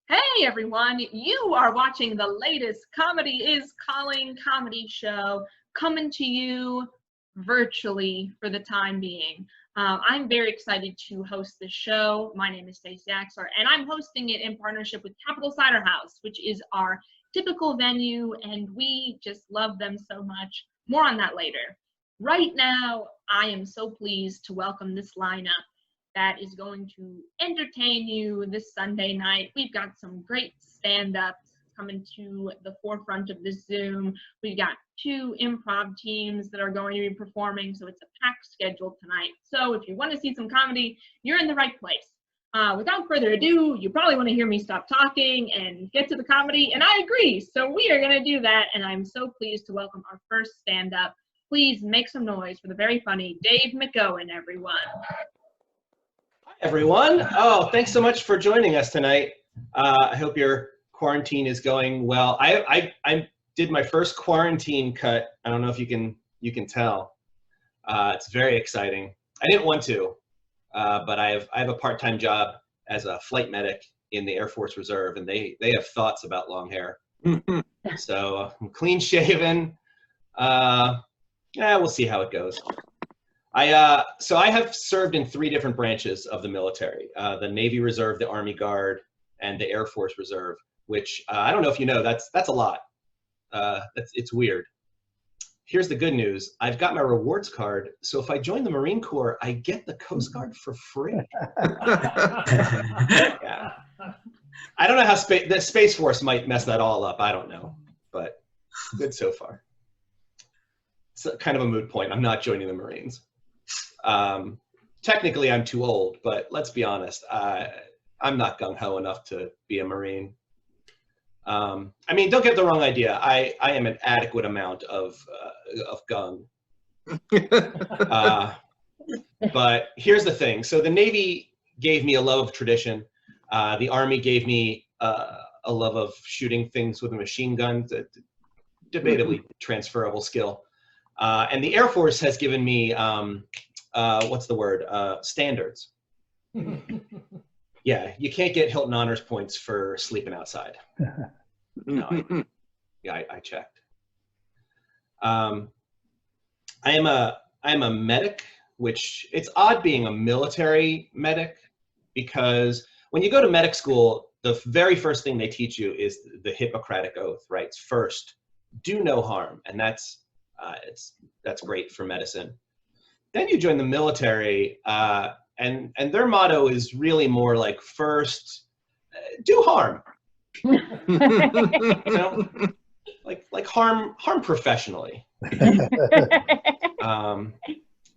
Hey everyone, you are watching the latest Comedy is Calling comedy show coming to you virtually for the time being. I'm very excited to host this show. My name is Stacey, and I'm hosting it in partnership with Capital Cider House, which is our typical venue, and we just love them so much. More on that later. Right now, I am so pleased to welcome this lineup that is going to entertain you this Sunday night. We've got some great stand-ups coming to the forefront of this Zoom. We've got two improv teams that are going to be performing, so it's a packed schedule tonight. So if you want to see some comedy, you're in the right place. Without further ado, you probably want to hear me stop talking and get to the comedy, and I agree. So we are going to do that, and I'm so pleased to welcome our first stand-up. Please make some noise for the very funny Dave McOwen, everyone. Everyone. Oh, thanks so much for joining us tonight. I hope your quarantine is going well. I did my first quarantine cut. I don't know if you can tell. It's very exciting. I didn't want to, but I have a part-time job as a flight medic in the Air Force Reserve, and they have thoughts about long hair. So I'm clean shaven. Yeah, we'll see how it goes. So I have served in 3 different branches of the military, the Navy Reserve, the Army Guard, and the Air Force Reserve, which I don't know if you know, that's a lot. It's weird. Here's the good news. I've got my rewards card, so if I join the Marine Corps, I get the Coast Guard for free. Yeah. I don't know how the Space Force might mess that all up. I don't know, but good so far. It's kind of a moot point. I'm not joining the Marines. Technically I'm too old, but let's be honest, I'm not gung-ho enough to be a Marine. I mean, don't get the wrong idea. I am an adequate amount of gung. But here's the thing. So the Navy gave me a love of tradition. The Army gave me a love of shooting things with a machine gun, debatably transferable skill. And the Air Force has given me, what's the word? Standards. Yeah, you can't get Hilton Honors points for sleeping outside. No, I checked. I am a medic, which it's odd being a military medic, because when you go to medic school, the very first thing they teach you is the Hippocratic Oath, right? It's first, do no harm, and that's great for medicine. Then you join the military, and their motto is really more like, first, do harm. You know, like harm professionally.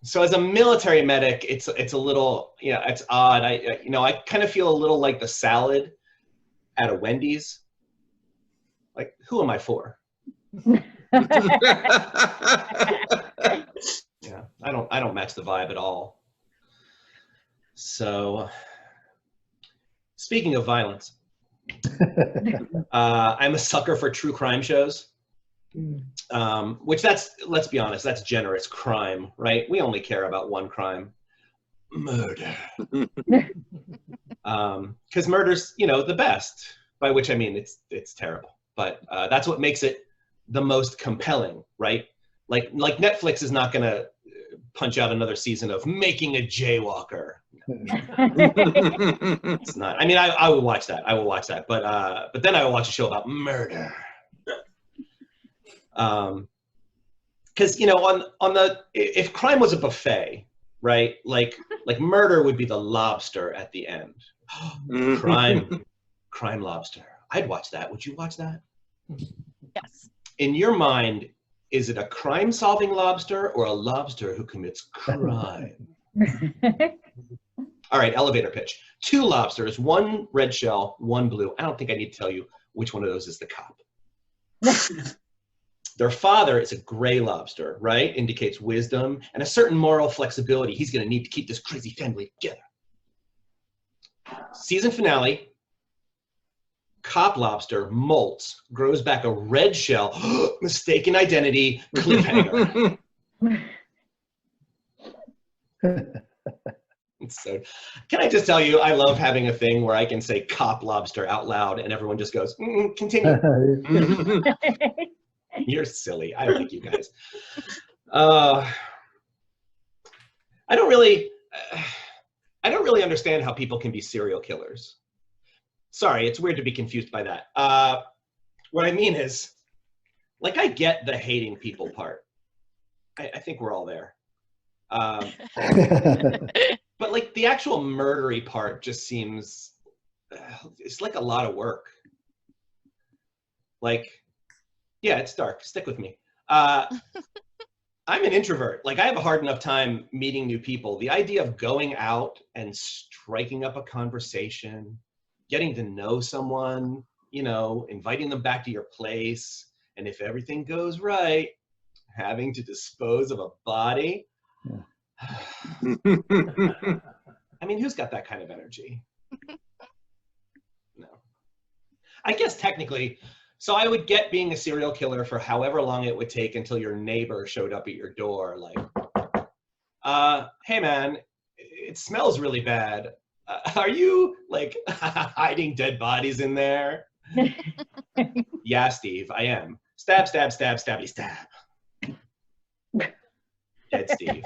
So as a military medic, it's a little, it's odd. I kind of feel a little like the salad at a Wendy's. Like, who am I for? Yeah, I don't match the vibe at all. So, speaking of violence, I'm a sucker for true crime shows. Which let's be honest, that's generous crime, right? We only care about one crime: murder. Because murder's, the best. By which I mean it's terrible, but that's what makes it the most compelling, right? Like Netflix is not gonna punch out another season of Making a Jaywalker. It's not. I mean, I will watch that. But then I will watch a show about murder. Because if crime was a buffet, right? Like murder would be the lobster at the end. Crime lobster. I'd watch that. Would you watch that? Yes. In your mind, is it a crime-solving lobster or a lobster who commits crime? All right, elevator pitch. 2 lobsters, 1 red shell, 1 blue. I don't think I need to tell you which one of those is the cop. Their father is a gray lobster, right? Indicates wisdom and a certain moral flexibility. He's going to need to keep this crazy family together. Season finale. Cop lobster molts, grows back a red shell, mistaken identity, cliffhanger. So, can I just tell you, I love having a thing where I can say cop lobster out loud and everyone just goes, continue. You're silly. I like you guys. I don't really understand how people can be serial killers. Sorry, it's weird to be confused by that. What I mean is, like, I get the hating people part. I think we're all there. But like the actual murdery part just seems, it's like a lot of work. Like, yeah, it's dark. Stick with me. I'm an introvert. Like, I have a hard enough time meeting new people. The idea of going out and striking up a conversation, getting to know someone, you know, inviting them back to your place, and if everything goes right, having to dispose of a body. I mean, who's got that kind of energy? No. I guess technically, so I would get being a serial killer for however long it would take until your neighbor showed up at your door, like, hey man, it smells really bad. Are you like hiding dead bodies in there? Yeah, Steve, I am. Stab, stab, stab, stabby, stab. Dead Steve.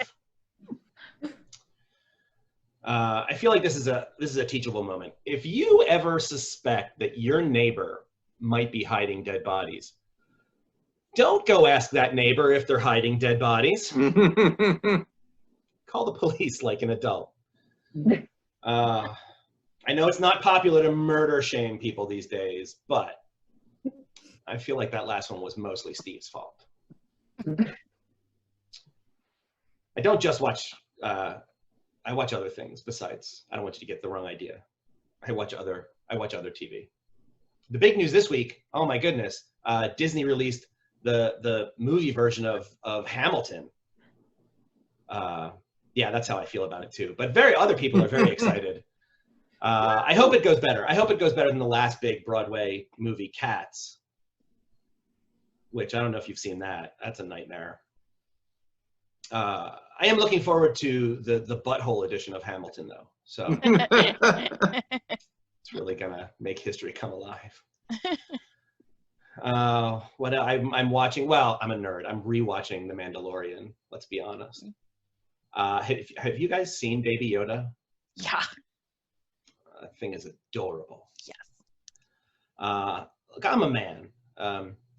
I feel like this is a teachable moment. If you ever suspect that your neighbor might be hiding dead bodies, don't go ask that neighbor if they're hiding dead bodies. Call the police like an adult. I know it's not popular to murder shame people these days, but I feel like that last one was mostly Steve's fault. I don't just watch, I watch other things besides, I don't want you to get the wrong idea. I watch other TV. The big news this week, oh my goodness, Disney released the movie version of Hamilton. Yeah, that's how I feel about it too. But other people are very excited. I hope it goes better. I hope it goes better than the last big Broadway movie, Cats, which I don't know if you've seen that. That's a nightmare. I am looking forward to the butthole edition of Hamilton, though. So it's really gonna make history come alive. What I'm watching? Well, I'm a nerd. I'm rewatching The Mandalorian. Let's be honest. Have you guys seen Baby Yoda? Yeah. That thing is adorable. Yes. Look, I'm a man.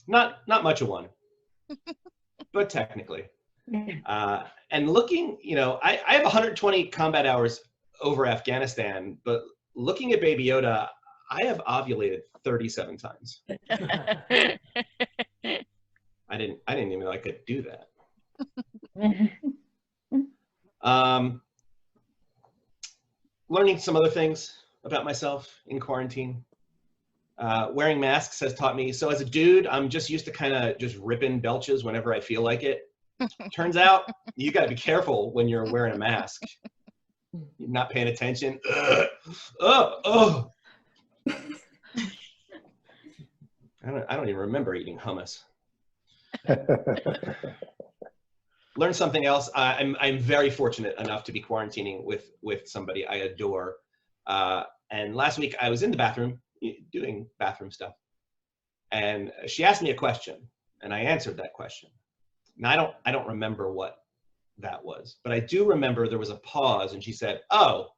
Not much of one, but technically. And looking, you know, I have 120 combat hours over Afghanistan, but looking at Baby Yoda, I have ovulated 37 times. I didn't even know I could do that. Learning some other things about myself in quarantine. Wearing masks has taught me. So as a dude, I'm just used to kind of just ripping belches whenever I feel like it. Turns out you got to be careful when you're wearing a mask. You're not paying attention. I don't even remember eating hummus. Learn something else. I'm very fortunate enough to be quarantining with somebody I adore. And last week I was in the bathroom doing bathroom stuff, and she asked me a question, and I answered that question. Now I don't remember what that was, but I do remember there was a pause, and she said, "Oh,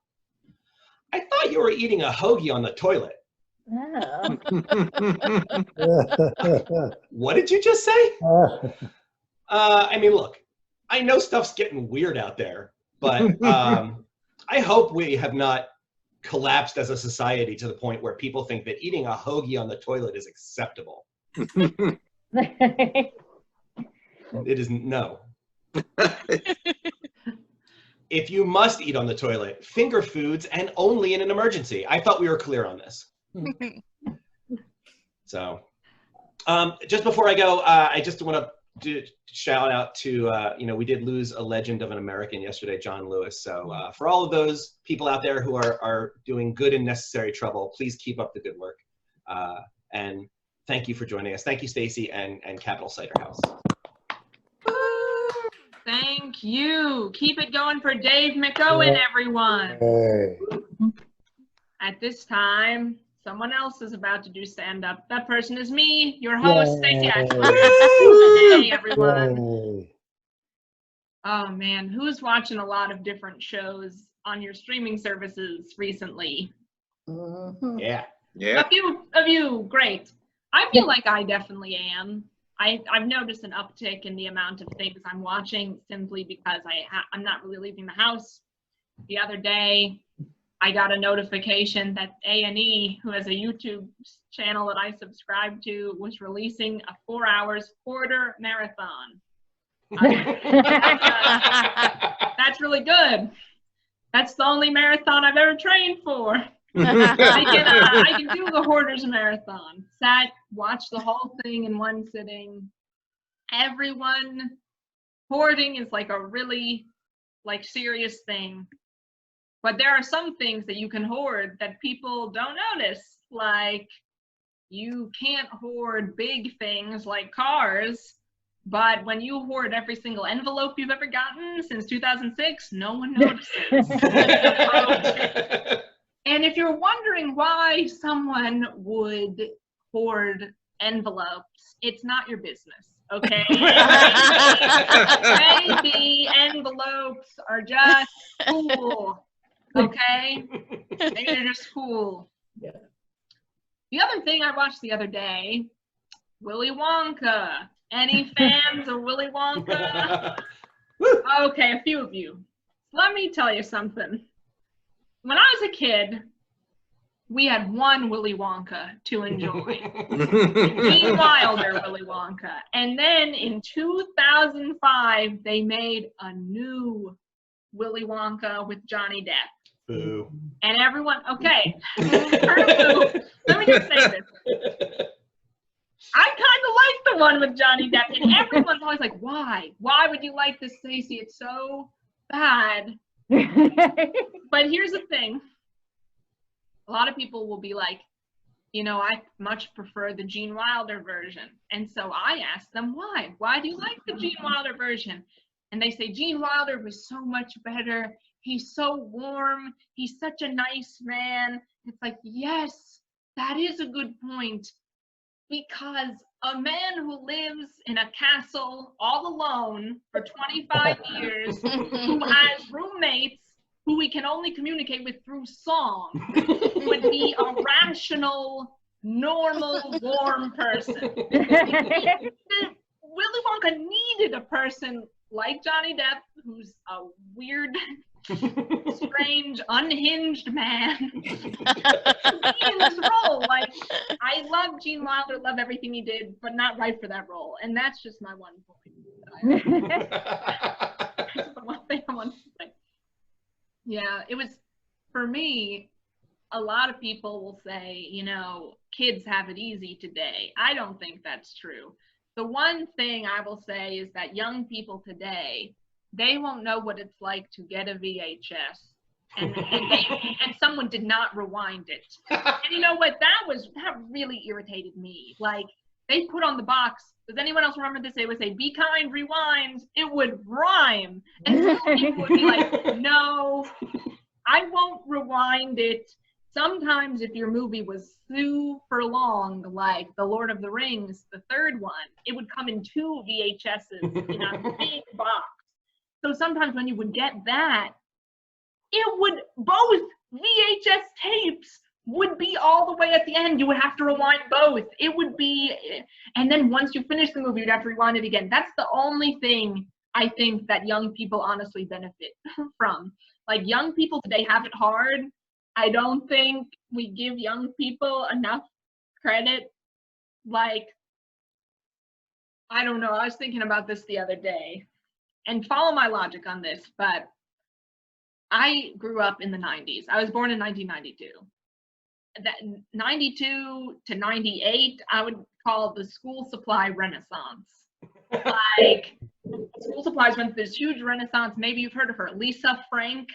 I thought you were eating a hoagie on the toilet." Oh. What did you just say? I mean, look, I know stuff's getting weird out there, but I hope we have not collapsed as a society to the point where people think that eating a hoagie on the toilet is acceptable. It isn't. No. If you must eat on the toilet, finger foods and only in an emergency. I thought we were clear on this. So, just before I go, I just want to shout out to, you know, we did lose a legend of an American yesterday, John Lewis. So for all of those people out there who are doing good and necessary trouble, please keep up the good work. And thank you for joining us. Thank you, Stacey and Capital Cider House. Thank you. Keep it going for Dave McOwen, everyone. Hey. At this time, someone else is about to do stand-up. That person is me, your host, Stacey. Hey, everyone. Yay. Oh, man. Who's watching a lot of different shows on your streaming services recently? Yeah. Yeah. A few of you, great. I feel like I definitely am. I've noticed an uptick in the amount of things I'm watching simply because I'm not really leaving the house. The other day, I got a notification that A&E, who has a YouTube channel that I subscribe to, was releasing a 4 hours quarter marathon. That's really good. That's the only marathon I've ever trained for. I can do the Hoarders Marathon. Watch the whole thing in one sitting. Everyone, hoarding is like a really serious thing. But there are some things that you can hoard that people don't notice. Like, you can't hoard big things like cars, but when you hoard every single envelope you've ever gotten since 2006, no one notices. And if you're wondering why someone would hoard envelopes, it's not your business, okay? Maybe envelopes are just cool, okay? Maybe they're just cool. Yeah. The other thing I watched the other day, Willy Wonka. Any fans of Willy Wonka? Okay, a few of you. Let me tell you something. When I was a kid, we had one Willy Wonka to enjoy. Gene Wilder Willy Wonka. And then in 2005, they made a new Willy Wonka with Johnny Depp. Boo. And everyone, okay, let me just say this. I kind of like the one with Johnny Depp, and everyone's always like, why? Why would you like this, Stacey? It's so bad. But here's the thing. A lot of people will be like, I much prefer the Gene Wilder version. And so I asked them, why? Why do you like the Gene Wilder version? And they say, Gene Wilder was so much better. He's so warm. He's such a nice man. It's like, yes, that is a good point. Because a man who lives in a castle all alone for 25 years, who has roommates who we can only communicate with through song, would be a rational, normal, warm person. Willy Wonka needed a person like Johnny Depp, who's a weird, strange, unhinged man, to be in this role. Like, I love Gene Wilder, love everything he did, but not right for that role. And that's just my one point. That's the one thing I want to say. Yeah, it was, for me, a lot of people will say, kids have it easy today. I don't think that's true. The one thing I will say is that young people today, they won't know what it's like to get a VHS and someone did not rewind it. And you know what? That really irritated me. Like, they put on the box, does anyone else remember this? They would say, be kind, rewind. It would rhyme. And so people would be like, no, I won't rewind it. Sometimes if your movie was super long, like The Lord of the Rings, the third one, it would come in 2 VHSs in a big box. So sometimes when you would get that, both VHS tapes would be all the way at the end. You would have to rewind both. It would be, and then once you finish the movie, you'd have to rewind it again. That's the only thing I think that young people honestly benefit from. Like, young people today have it hard. I don't think we give young people enough credit. Like, I don't know. I was thinking about this the other day, and follow my logic on this, but I grew up in the 90s. I was born in 1992. That 92 to 98, I would call the school supply renaissance. Like, school supplies went through this huge renaissance. Maybe you've heard of her, Lisa Frank.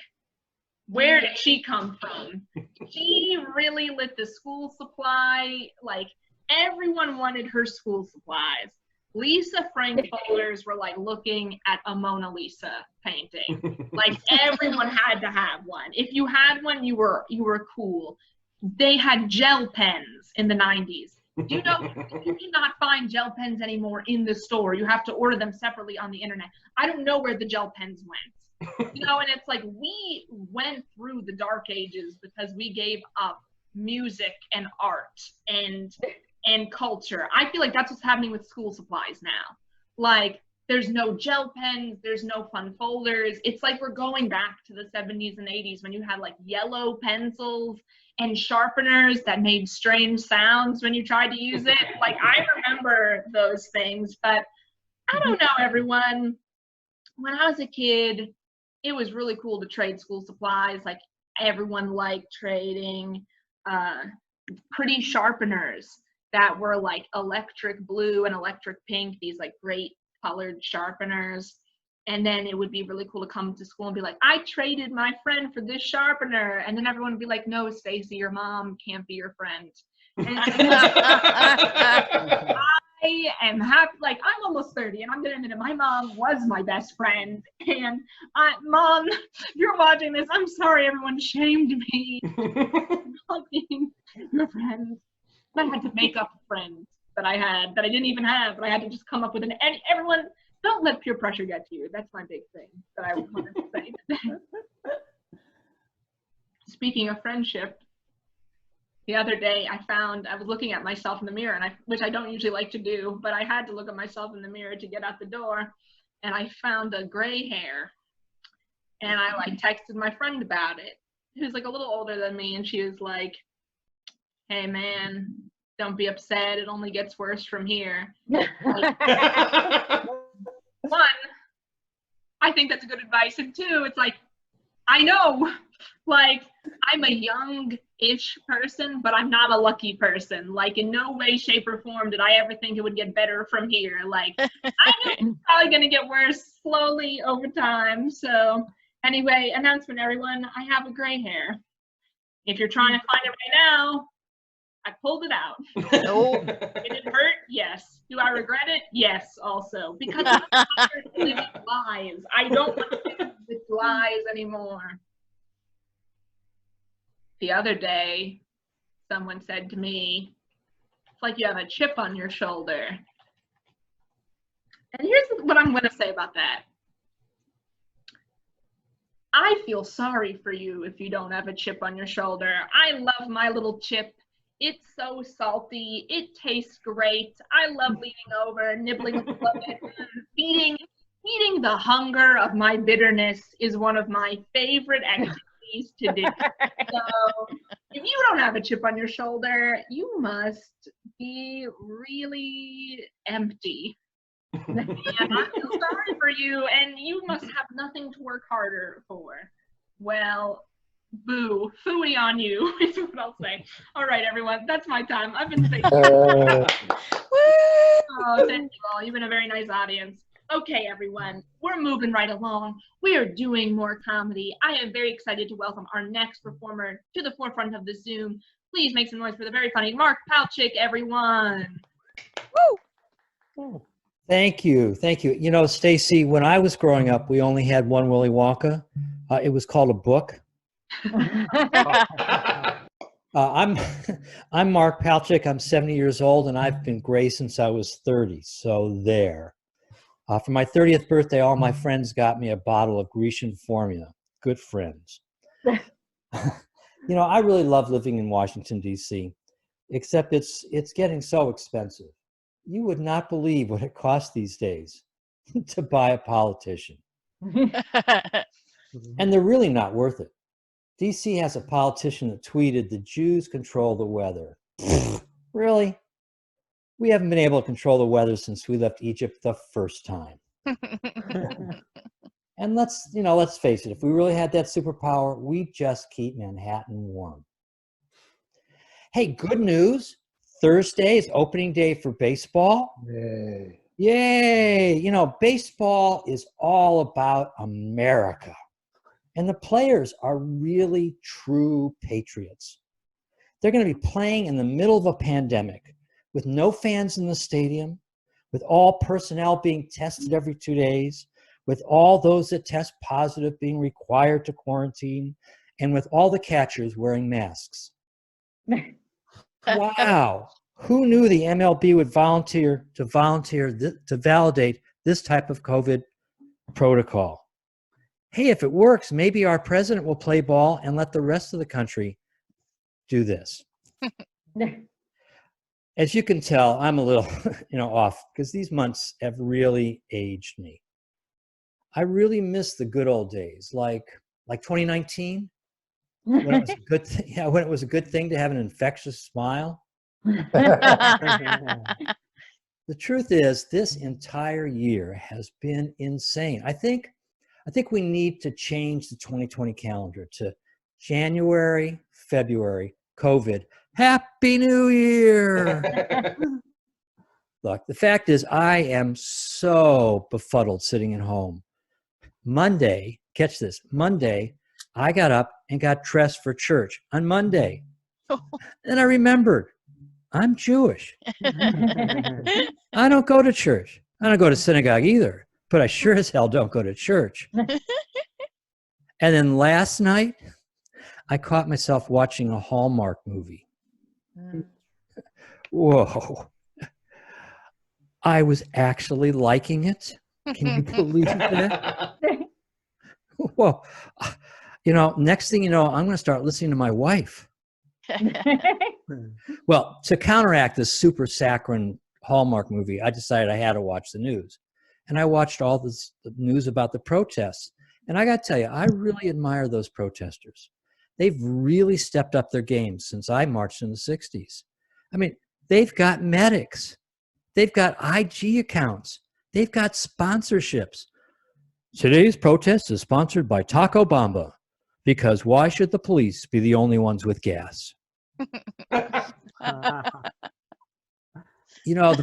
Where did she come from? She really lit the school supply. Like, everyone wanted her school supplies. Lisa Frankfurters were like looking at a Mona Lisa painting. Like everyone had to have one. If you had one, you were cool. They had gel pens in the 90s. Do you know you cannot find gel pens anymore in the store? You have to order them separately on the internet. I don't know where the gel pens went. You know, and it's like we went through the dark ages because we gave up music and art and culture. I feel like that's what's happening with school supplies now. Like there's no gel pens, there's no fun folders. It's like we're going back to the 70s and 80s when you had like yellow pencils and sharpeners that made strange sounds when you tried to use it. Like I remember those things, but I don't know, everyone. When I was a kid, it was really cool to trade school supplies. Like everyone liked trading pretty sharpeners that were like electric blue and electric pink, these like great colored sharpeners. And then it would be really cool to come to school and be like, I traded my friend for this sharpener. And then everyone would be like, no, Stacey, your mom can't be your friend. And I am happy, like I'm almost 30 and I'm gonna admit it, my mom was my best friend. And Mom, if you're watching this, I'm sorry everyone shamed me not being your friend. I had to make up friends that I had, that I didn't even have, but I had to just come up with and everyone, don't let peer pressure get to you. That's my big thing that I wanted to say today. Speaking of friendship, the other day I was looking at myself in the mirror, and which I don't usually like to do, but I had to look at myself in the mirror to get out the door, and I found a gray hair, and I like texted my friend about it, who's like a little older than me, and she was like, hey man, don't be upset, it only gets worse from here. One, I think that's good advice, and two, it's like, I know, like, I'm a young-ish person, but I'm not a lucky person. Like, in no way, shape, or form did I ever think it would get better from here. Like, I know it's probably going to get worse slowly over time. So, anyway, announcement, everyone, I have a gray hair. If you're trying to find it right now, I pulled it out. No. Did it hurt? Yes. Do I regret it? Yes, also. Because I'm living lies. I don't want to live with lies anymore. The other day, someone said to me, it's like you have a chip on your shoulder. And here's what I'm going to say about that. I feel sorry for you if you don't have a chip on your shoulder. I love my little chip. It's so salty. It tastes great. I love leaning over, nibbling a little of it. Feeding the hunger of my bitterness is one of my favorite activities to do. So if you don't have a chip on your shoulder, you must be really empty. And I feel sorry for you, and you must have nothing to work harder for. Well, boo, phooey on you is what I'll say. All right, everyone, that's my time. I've been saying. Oh, thank you all. You've been a very nice audience. Okay, everyone, we're moving right along. We are doing more comedy. I am very excited to welcome our next performer to the forefront of the Zoom. Please make some noise for the very funny Mark Palchik, everyone. Woo! Thank you. Thank you. You know, Stacey, when I was growing up, we only had one Willy Wonka. It was called a book. I'm Mark Palchik. I'm 70 years old, and I've been gray since I was 30. So there. For my 30th birthday, all my friends got me a bottle of Grecian formula. Good friends. You know, I really love living in Washington, D.C., except it's getting so expensive. You would not believe what it costs these days to buy a politician. And they're really not worth it. D.C. has a politician that tweeted, "The Jews control the weather." Really? We haven't been able to control the weather since we left Egypt the first time. And let's face it, if we really had that superpower, we'd just keep Manhattan warm. Hey, good news. Thursday is opening day for baseball. Yay. Yay! You know, baseball is all about America. And the players are really true patriots. They're going to be playing in the middle of a pandemic with no fans in the stadium, with all personnel being tested every 2 days, with all those that test positive being required to quarantine, and with all the catchers wearing masks. Wow. Who knew the MLB would volunteer to validate this type of COVID protocol? Hey, if it works, maybe our president will play ball and let the rest of the country do this. As you can tell, I'm a little, off because these months have really aged me. I really miss the good old days, like 2019, when it was a good thing. Yeah, when it was a good thing to have an infectious smile. The truth is, this entire year has been insane. I think we need to change the 2020 calendar to January, February, COVID. Happy New Year! Look, the fact is, I am so befuddled sitting at home. Monday, catch this, Monday, I got up and got dressed for church on Monday. Then I remembered, I'm Jewish. I don't go to church. I don't go to synagogue either, but I sure as hell don't go to church. And then last night, I caught myself watching a Hallmark movie. Whoa. I was actually liking it. Can you believe that? Whoa. Next thing you know, I'm going to start listening to my wife. Well, to counteract this super saccharine Hallmark movie, I decided I had to watch the news. And I watched all the news about the protests. And I got to tell you, I really admire those protesters. They've really stepped up their game since I marched in the 60s. I mean, they've got medics. They've got IG accounts. They've got sponsorships. Today's protest is sponsored by Taco Bamba, because why should the police be the only ones with gas? The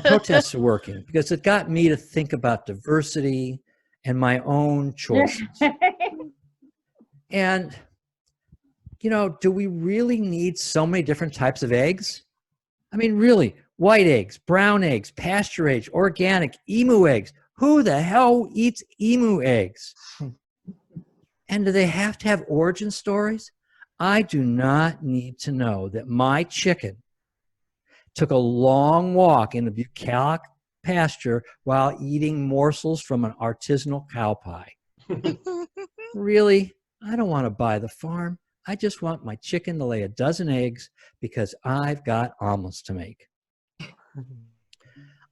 protests are working because it got me to think about diversity and my own choices. And, do we really need so many different types of eggs? I mean, really, white eggs, brown eggs, pasture eggs, organic, emu eggs. Who the hell eats emu eggs? And do they have to have origin stories? I do not need to know that my chicken took a long walk in a bucolic pasture while eating morsels from an artisanal cow pie. Really? I don't want to buy the farm. I just want my chicken to lay a dozen eggs because I've got omelets to make.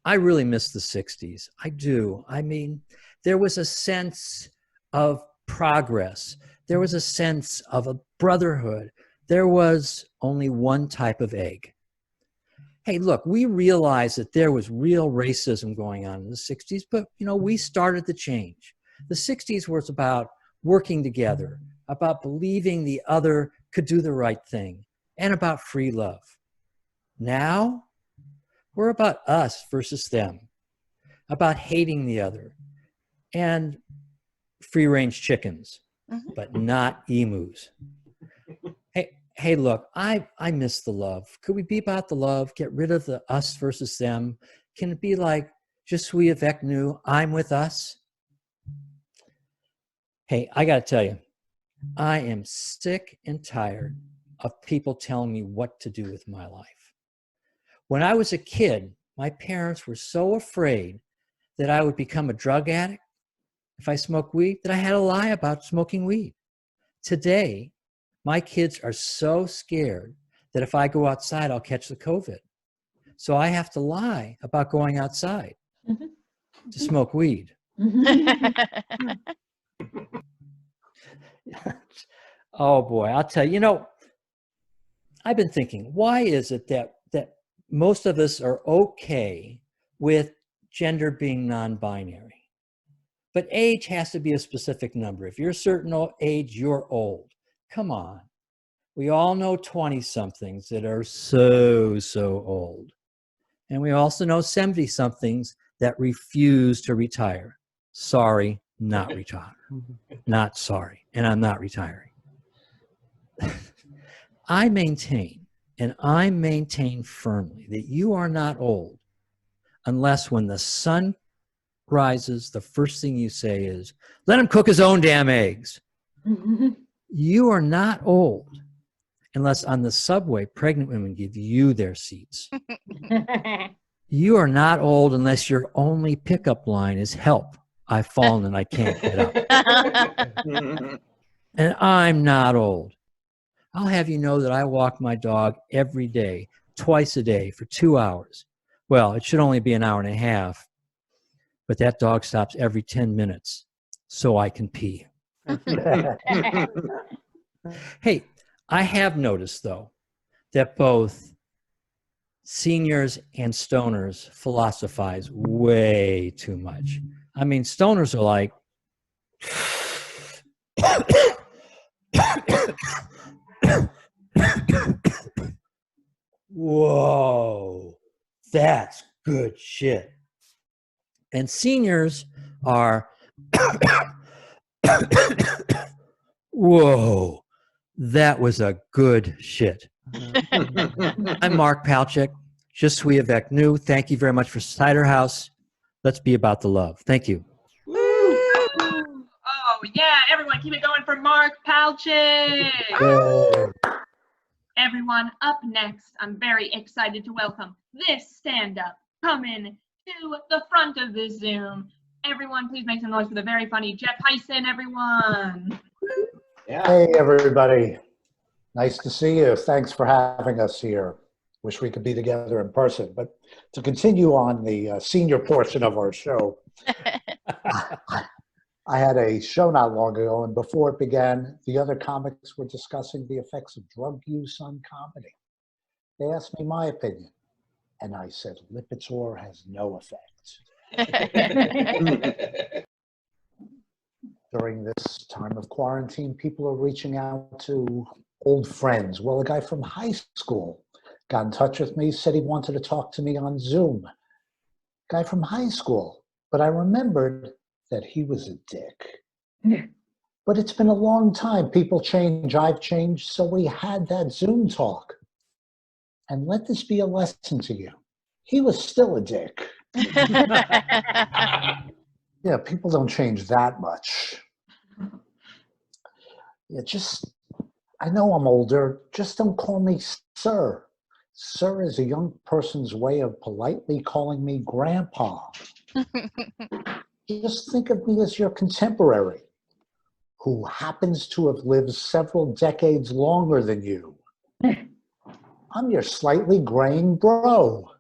I really miss the 60s. I do. I mean, there was a sense of progress. There was a sense of a brotherhood. There was only one type of egg. Hey, look, we realized that there was real racism going on in the 60s, but, we started the change. The 60s was about working together, about believing the other could do the right thing, and about free love. Now, we're about us versus them, about hating the other, and free-range chickens, but not emus. Hey, look, I miss the love. Could we be about the love? Get rid of the us versus them? Can it be like, je suis avec nous, I'm with us? Hey, I got to tell you, I am sick and tired of people telling me what to do with my life. When I was a kid, my parents were so afraid that I would become a drug addict if I smoked weed that I had to lie about smoking weed. Today, my kids are so scared that if I go outside, I'll catch the COVID. So I have to lie about going outside to smoke weed. Oh boy, I'll tell you, I've been thinking, why is it that most of us are okay with gender being non-binary? But age has to be a specific number. If you're a certain age, you're old. Come on. We all know 20-somethings that are so old. And we also know 70-somethings that refuse to retire. Sorry, not retire. Not sorry. And I'm not retiring. I maintain firmly that you are not old unless when the sun rises, the first thing you say is, let him cook his own damn eggs. You are not old unless on the subway, pregnant women give you their seats. You are not old unless your only pickup line is help. I've fallen and I can't get up. And I'm not old. I'll have you know that I walk my dog every day, twice a day for 2 hours. Well, it should only be an hour and a half, but that dog stops every 10 minutes so I can pee. Hey, I have noticed, though, that both seniors and stoners philosophize way too much. I mean, stoners are like, whoa, that's good shit. And seniors are, whoa, that was a good shit. I'm Mark Palchik. Je suis avec nous. Thank you very much for Cider House. Let's be about the love. Thank you. Oh, yeah. Everyone, keep it going for Mark Palchik. Everyone, up next, I'm very excited to welcome this stand-up coming to the front of the Zoom. Everyone, please make some noise for the very funny Jeff Hysen, everyone. Yeah. Hey, everybody. Nice to see you. Thanks for having us here. Wish we could be together in person. But to continue on the senior portion of our show, I had a show not long ago, and before it began, the other comics were discussing the effects of drug use on comedy. They asked me my opinion, and I said, Lipitor has no effect. During this time of quarantine, people are reaching out to old friends. Well, a guy from high school got in touch with me, said he wanted to talk to me on Zoom. Guy from high school. But I remembered that he was a dick. But it's been a long time. People change, I've changed, so we had that Zoom talk. And let this be a lesson to you. He was still a dick. Yeah, people don't change that much. Yeah, I know I'm older, just don't call me sir. Sir is a young person's way of politely calling me grandpa. Just think of me as your contemporary, who happens to have lived several decades longer than you. I'm your slightly graying bro.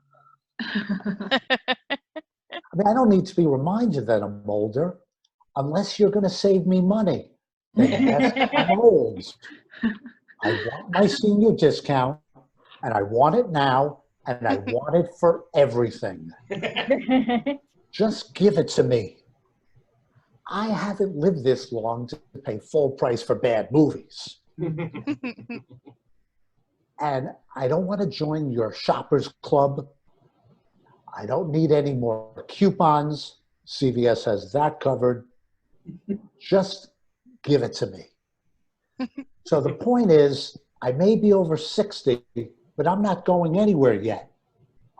I mean, I don't need to be reminded that I'm older, unless you're going to save me money. Then yes, I'm old. I want my senior discount, and I want it now, and I want it for everything. Just give it to me. I haven't lived this long to pay full price for bad movies. And I don't want to join your shoppers club. I don't need any more coupons. CVS has that covered. Just give it to me. So the point is, I may be over 60, but I'm not going anywhere yet,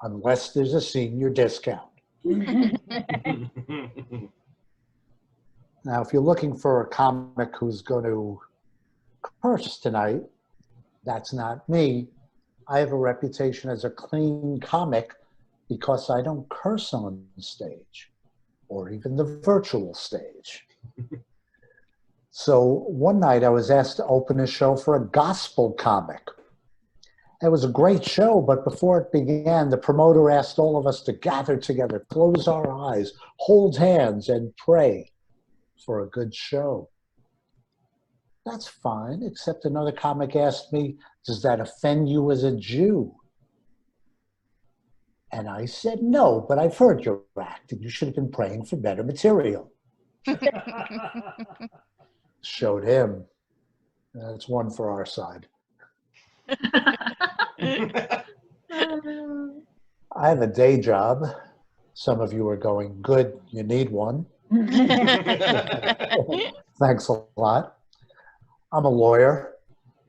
unless there's a senior discount. Now, if you're looking for a comic who's going to curse tonight, that's not me. I have a reputation as a clean comic because I don't curse on stage or even the virtual stage. So one night I was asked to open a show for a gospel comic. It was a great show, but before it began, the promoter asked all of us to gather together, close our eyes, hold hands, and pray for a good show. That's fine, except another comic asked me, does that offend you as a Jew? And I said, no, but I've heard your act, and you should have been praying for better material. Showed him. That's one for our side. I have a day job. Some of you are going, good, you need one. Thanks a lot. I'm a lawyer.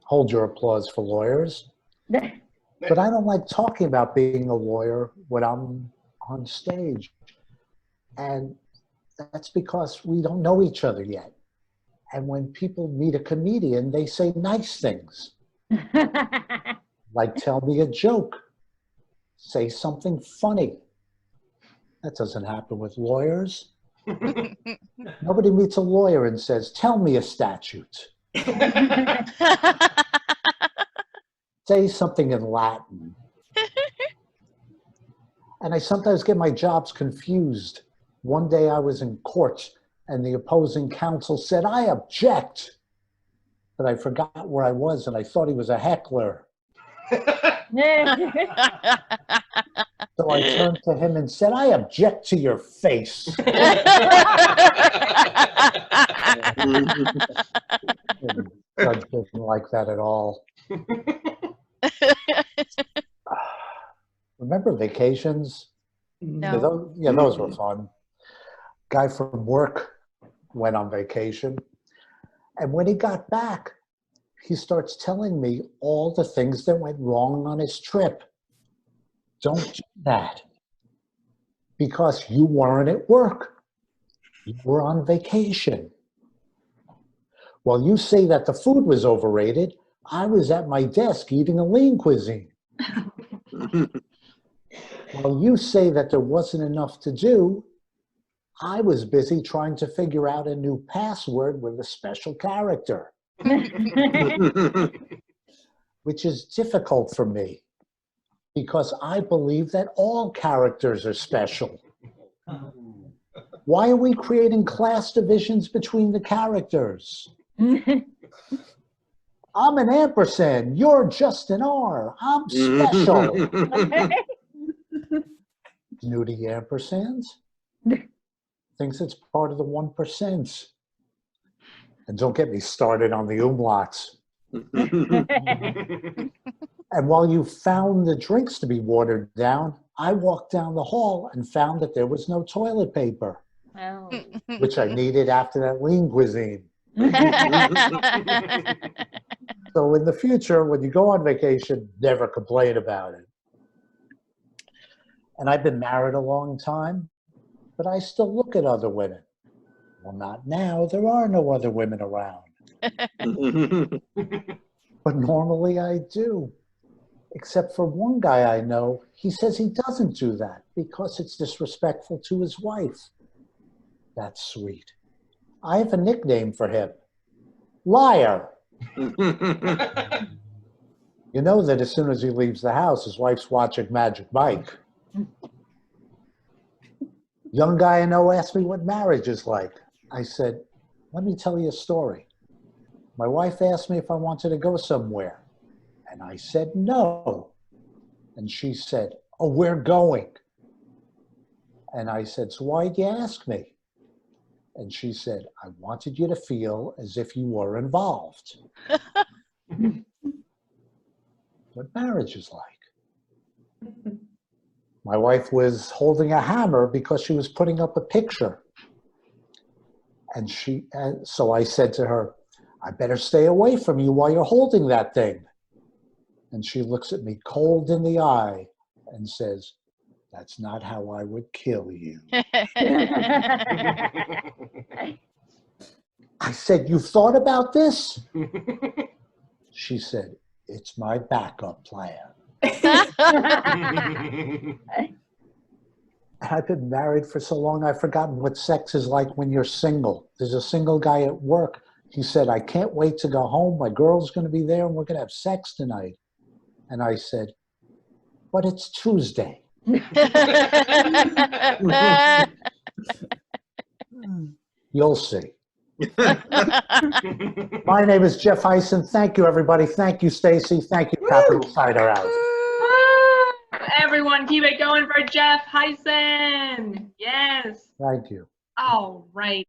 Hold your applause for lawyers. But I don't like talking about being a lawyer when I'm on stage. And that's because we don't know each other yet. And when people meet a comedian, they say nice things. Like, tell me a joke. Say something funny. That doesn't happen with lawyers. Nobody meets a lawyer and says, tell me a statute. Say something in Latin. And I sometimes get my jobs confused. One day I was in court and the opposing counsel said, I object. But I forgot where I was and I thought he was a heckler. So I turned to him and said, I object to your face. The judge didn't like that at all. Remember vacations? No. Those were fun. Guy from work went on vacation. And when he got back, he starts telling me all the things that went wrong on his trip. Don't do that. Because you weren't at work. You were on vacation. Well, you say that the food was overrated. I was at my desk eating a lean cuisine. Well, you say that there wasn't enough to do. I was busy trying to figure out a new password with a special character. Which is difficult for me because I believe that all characters are special. Why are we creating class divisions between the characters? I'm an ampersand, you're just an R, I'm special. New to ampersands? Thinks it's part of the 1%. And don't get me started on the umlauts. And while you found the drinks to be watered down, I walked down the hall and found that there was no toilet paper, which I needed after that lean cuisine. So in the future, when you go on vacation, never complain about it. And I've been married a long time, but I still look at other women. Well, not now. There are no other women around. But normally I do. Except for one guy I know, he says he doesn't do that because it's disrespectful to his wife. That's sweet. I have a nickname for him. Liar. You know that as soon as he leaves the house, his wife's watching Magic Mike. Young guy I know asked me what marriage is like. I said, let me tell you a story. My wife asked me if I wanted to go somewhere. And I said, no. And she said, oh, we're going. And I said, so why'd you ask me? And she said, I wanted you to feel as if you were involved. What marriage is like. My wife was holding a hammer because she was putting up a picture. And so I said to her, I better stay away from you while you're holding that thing. And she looks at me cold in the eye and says, that's not how I would kill you. I said, you've thought about this? She said, it's my backup plan. I've been married for so long, I've forgotten what sex is like when you're single. There's a single guy at work. He said, I can't wait to go home. My girl's going to be there and we're going to have sex tonight. And I said, but it's Tuesday. You'll see. My name is Jeff Hysen. Thank you, everybody. Thank you, Stacey. Thank you, Capital Cider House. Everyone, keep it going for Jeff Hysen. Yes. Thank you. All right.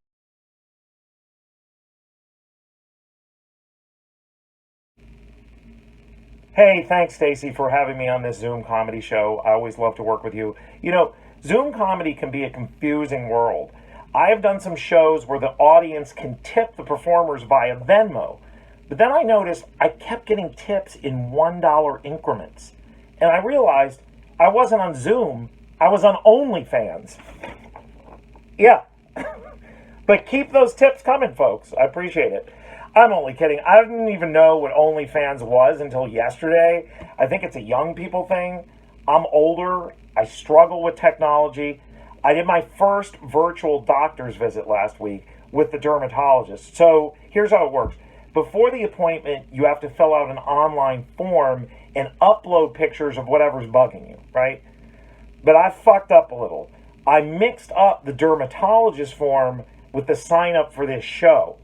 Hey, thanks, Stacey, for having me on this Zoom comedy show. I always love to work with you. You know, Zoom comedy can be a confusing world. I have done some shows where the audience can tip the performers via Venmo, but then I noticed I kept getting tips in $1 increments. And I realized I wasn't on Zoom, I was on OnlyFans. Yeah. But keep those tips coming, folks. I appreciate it. I'm only kidding. I didn't even know what OnlyFans was until yesterday. I think it's a young people thing. I'm older. I struggle with technology. I did my first virtual doctor's visit last week with the dermatologist. So here's how it works. Before the appointment, you have to fill out an online form and upload pictures of whatever's bugging you, right? But I fucked up a little. I mixed up the dermatologist form with the sign up for this show.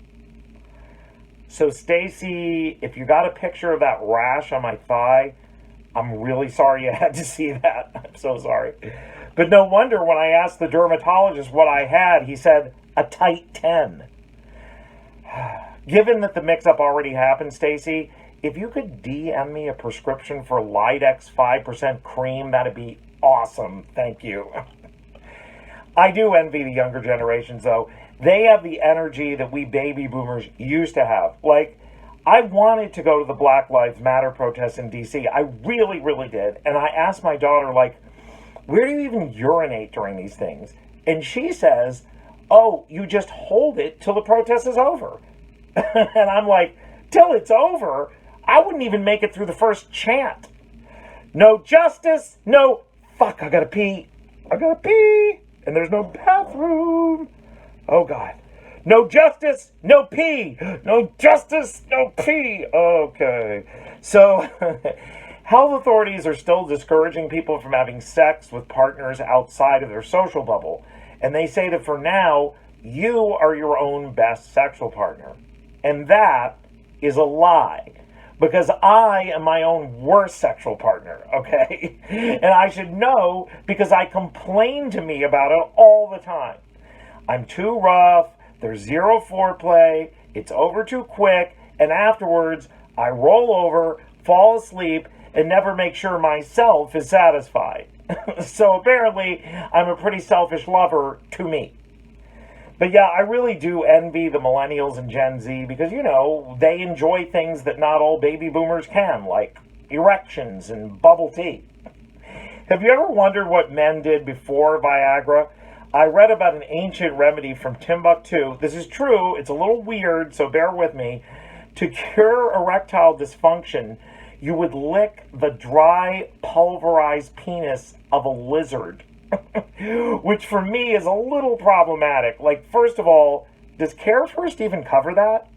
So Stacey, if you got a picture of that rash on my thigh, I'm really sorry you had to see that. I'm so sorry. But no wonder when I asked the dermatologist what I had, he said a tight 10. Given that the mix-up already happened, Stacey, if you could DM me a prescription for Lidex 5% cream, that'd be awesome. Thank you. I do envy the younger generations, though. They have the energy that we baby boomers used to have. Like, I wanted to go to the Black Lives Matter protests in D.C. I really, really did. And I asked my daughter, like, where do you even urinate during these things? And she says, oh, you just hold it till the protest is over. And I'm like, till it's over? I wouldn't even make it through the first chant. No justice, no, fuck, I gotta pee. And there's no bathroom. Oh, God. No justice, no pee. No justice, no pee. Okay. So, health authorities are still discouraging people from having sex with partners outside of their social bubble. And they say that for now, you are your own best sexual partner. And that is a lie. Because I am my own worst sexual partner, okay? And I should know because I complain to me about it all the time. I'm too rough, there's zero foreplay, it's over too quick, and afterwards I roll over, fall asleep, and never make sure myself is satisfied. So apparently I'm a pretty selfish lover to me. But yeah, I really do envy the millennials and Gen Z because, you know, they enjoy things that not all baby boomers can, like erections and bubble tea. Have you ever wondered what men did before Viagra? I read about an ancient remedy from Timbuktu. This is true. It's a little weird, so bear with me. To cure erectile dysfunction, you would lick the dry, pulverized penis of a lizard. Which for me is a little problematic. Like, first of all, does Care First even cover that?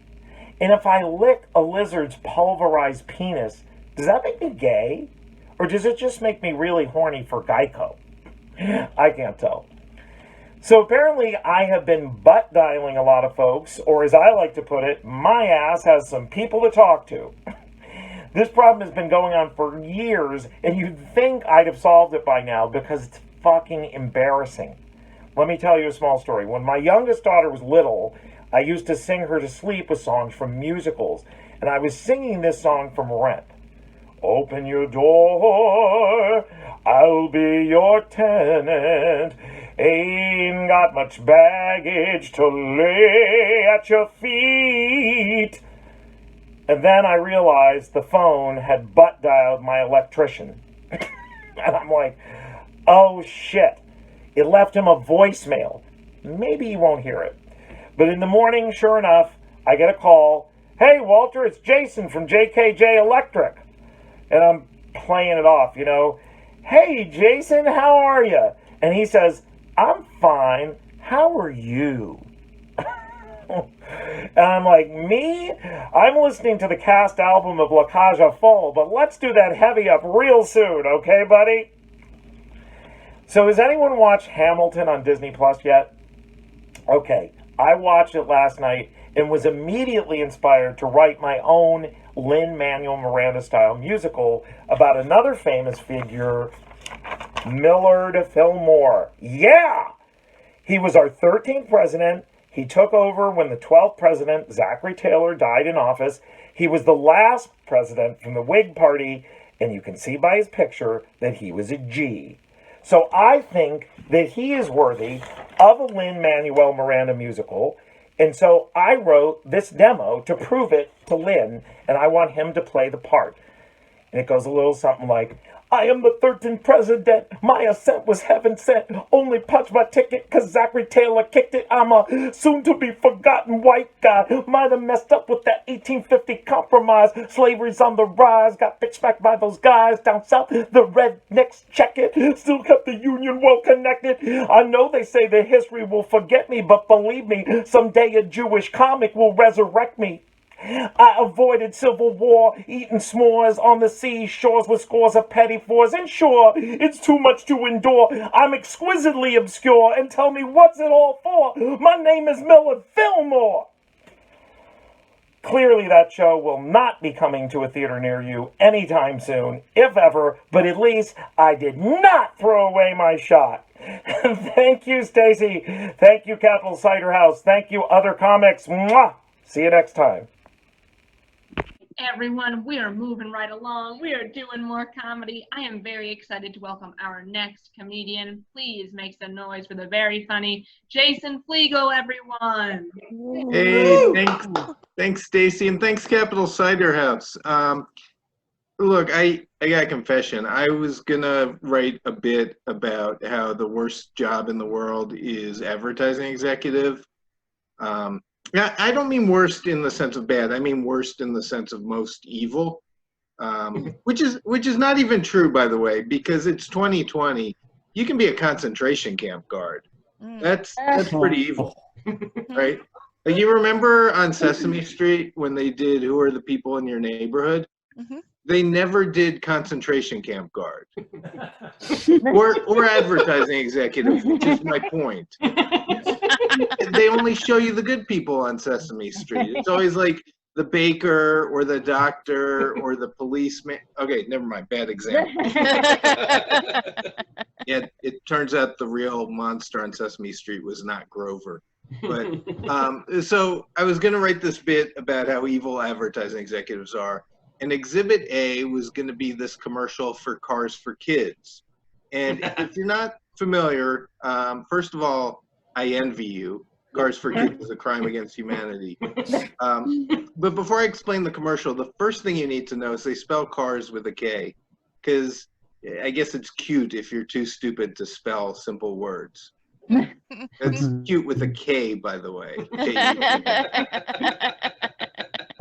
And if I lick a lizard's pulverized penis, does that make me gay? Or does it just make me really horny for Geico? I can't tell. So apparently I have been butt dialing a lot of folks, or as I like to put it, my ass has some people to talk to. This problem has been going on for years, and you'd think I'd have solved it by now because it's fucking embarrassing. Let me tell you a small story. When my youngest daughter was little, I used to sing her to sleep with songs from musicals, and I was singing this song from Rent. Open your door, I'll be your tenant. Ain't got much baggage to lay at your feet. And then I realized the phone had butt dialed my electrician. And I'm like, oh shit, it left him a voicemail. Maybe he won't hear it. But in the morning, sure enough, I get a call. Hey, Walter, it's Jason from JKJ Electric. And I'm playing it off, you know. Hey, Jason, how are you? And he says, I'm fine. How are you? And I'm like, me? I'm listening to the cast album of La Cage aux Folles, but let's do that heavy up real soon, okay, buddy? So has anyone watched Hamilton on Disney Plus yet? Okay, I watched it last night and was immediately inspired to write my own Lin-Manuel Miranda-style musical about another famous figure, Millard Fillmore. Yeah! He was our 13th president. He took over when the 12th president, Zachary Taylor, died in office. He was the last president from the Whig Party, and you can see by his picture that he was a G. So I think that he is worthy of a Lin-Manuel Miranda musical, and so I wrote this demo to prove it to Lin, and I want him to play the part. And it goes a little something like, I am the 13th president. My ascent was heaven sent. Only punched my ticket cause Zachary Taylor kicked it. I'm a soon-to-be-forgotten white guy. Might have messed up with that 1850 compromise. Slavery's on the rise. Got bitch back by those guys down south. The rednecks check it. Still kept the Union well connected. I know they say that history will forget me, but believe me, someday a Jewish comic will resurrect me. I avoided civil war, eating s'mores on the seashores with scores of petty fours. And sure, it's too much to endure. I'm exquisitely obscure, and tell me what's it all for? My name is Millard Fillmore. Clearly that show will not be coming to a theater near you anytime soon, if ever, but at least I did not throw away my shot. Thank you, Stacey. Thank you, Capital Cider House. Thank you, other comics. Mwah! See you next time. Everyone, we are moving right along. We are doing more comedy. I am very excited to welcome our next comedian. Please make some noise for the very funny Jason Fliegel, everyone. Hey, thanks, Stacey, and thanks, Capital Cider House. Look, I got a confession. I was gonna write a bit about how the worst job in the world is advertising executive. Yeah, I don't mean worst in the sense of bad. I mean worst in the sense of most evil, which is not even true, by the way, because it's 2020. You can be a concentration camp guard. That's pretty evil, right? Like, you remember on Sesame Street when they did "Who Are the People in Your Neighborhood"? They never did concentration camp guard or advertising executive, which is my point. They only show you the good people on Sesame Street. It's always like the baker or the doctor or the policeman. Okay, never mind. Bad example. Yeah, it turns out the real monster on Sesame Street was not Grover. But so I was going to write this bit about how evil advertising executives are. And Exhibit A was going to be this commercial for Cars for Kids. And if you're not familiar, first of all, I envy you. Cars for Kids is a crime against humanity. But before I explain the commercial, the first thing you need to know is they spell cars with a K. Because I guess it's cute if you're too stupid to spell simple words. It's cute with a K, by the way.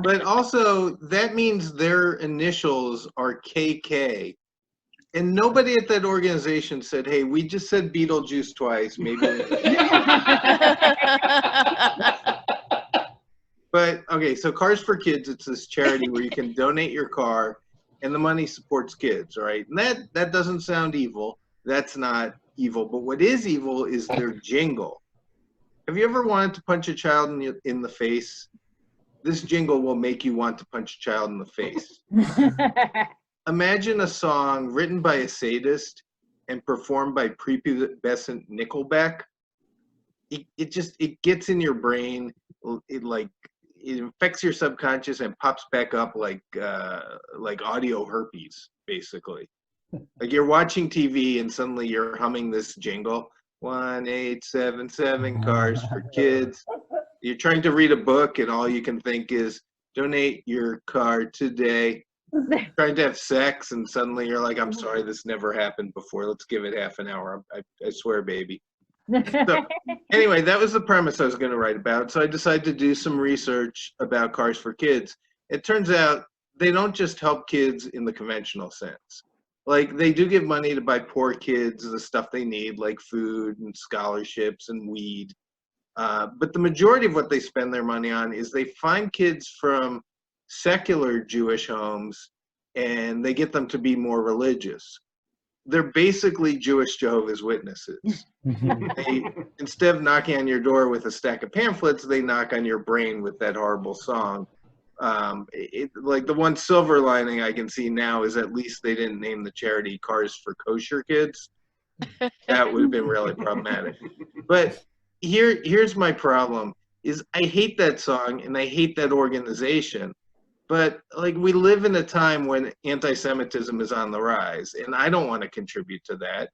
But also, that means their initials are KK. And nobody at that organization said, hey, we just said Beetlejuice twice, maybe. But, okay, so Cars for Kids, it's this charity where you can donate your car, and the money supports kids, right? And that doesn't sound evil. That's not evil. But what is evil is their jingle. Have you ever wanted to punch a child in the face? This jingle will make you want to punch a child in the face. Imagine a song written by a sadist and performed by prepubescent Nickelback. It gets in your brain. It infects your subconscious and pops back up like audio herpes, basically. Like you're watching TV and suddenly you're humming this jingle. 1877 Cars for Kids. You're trying to read a book and all you can think is donate your car today. Trying to have sex and suddenly you're like, I'm sorry, this never happened before. Let's give it half an hour. I swear, baby. So anyway, that was the premise I was going to write about. So I decided to do some research about Cars for Kids. It turns out they don't just help kids in the conventional sense. Like, they do give money to buy poor kids the stuff they need, like food and scholarships and weed. But the majority of what they spend their money on is they find kids from secular Jewish homes and they get them to be more religious. They're basically Jewish Jehovah's Witnesses. Instead of knocking on your door with a stack of pamphlets, they knock on your brain with that horrible song. Like the one silver lining I can see now is at least they didn't name the charity Cars for Kosher Kids. That would have been really problematic. But here's my problem is I hate that song and I hate that organization. But like, we live in a time when anti-Semitism is on the rise, and I don't want to contribute to that.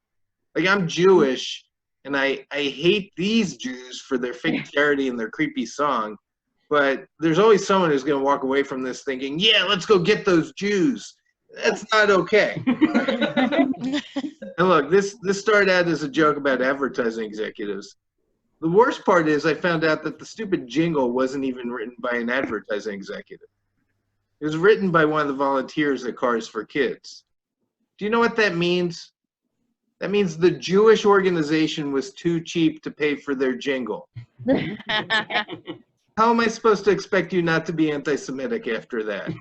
Like, I'm Jewish, and I hate these Jews for their fake charity and their creepy song. But there's always someone who's going to walk away from this thinking, yeah, let's go get those Jews. That's not okay. And look, this started out as a joke about advertising executives. The worst part is I found out that the stupid jingle wasn't even written by an advertising executive. It was written by one of the volunteers at Cars for Kids. Do you know what that means? That means the Jewish organization was too cheap to pay for their jingle. How am I supposed to expect you not to be anti-Semitic after that?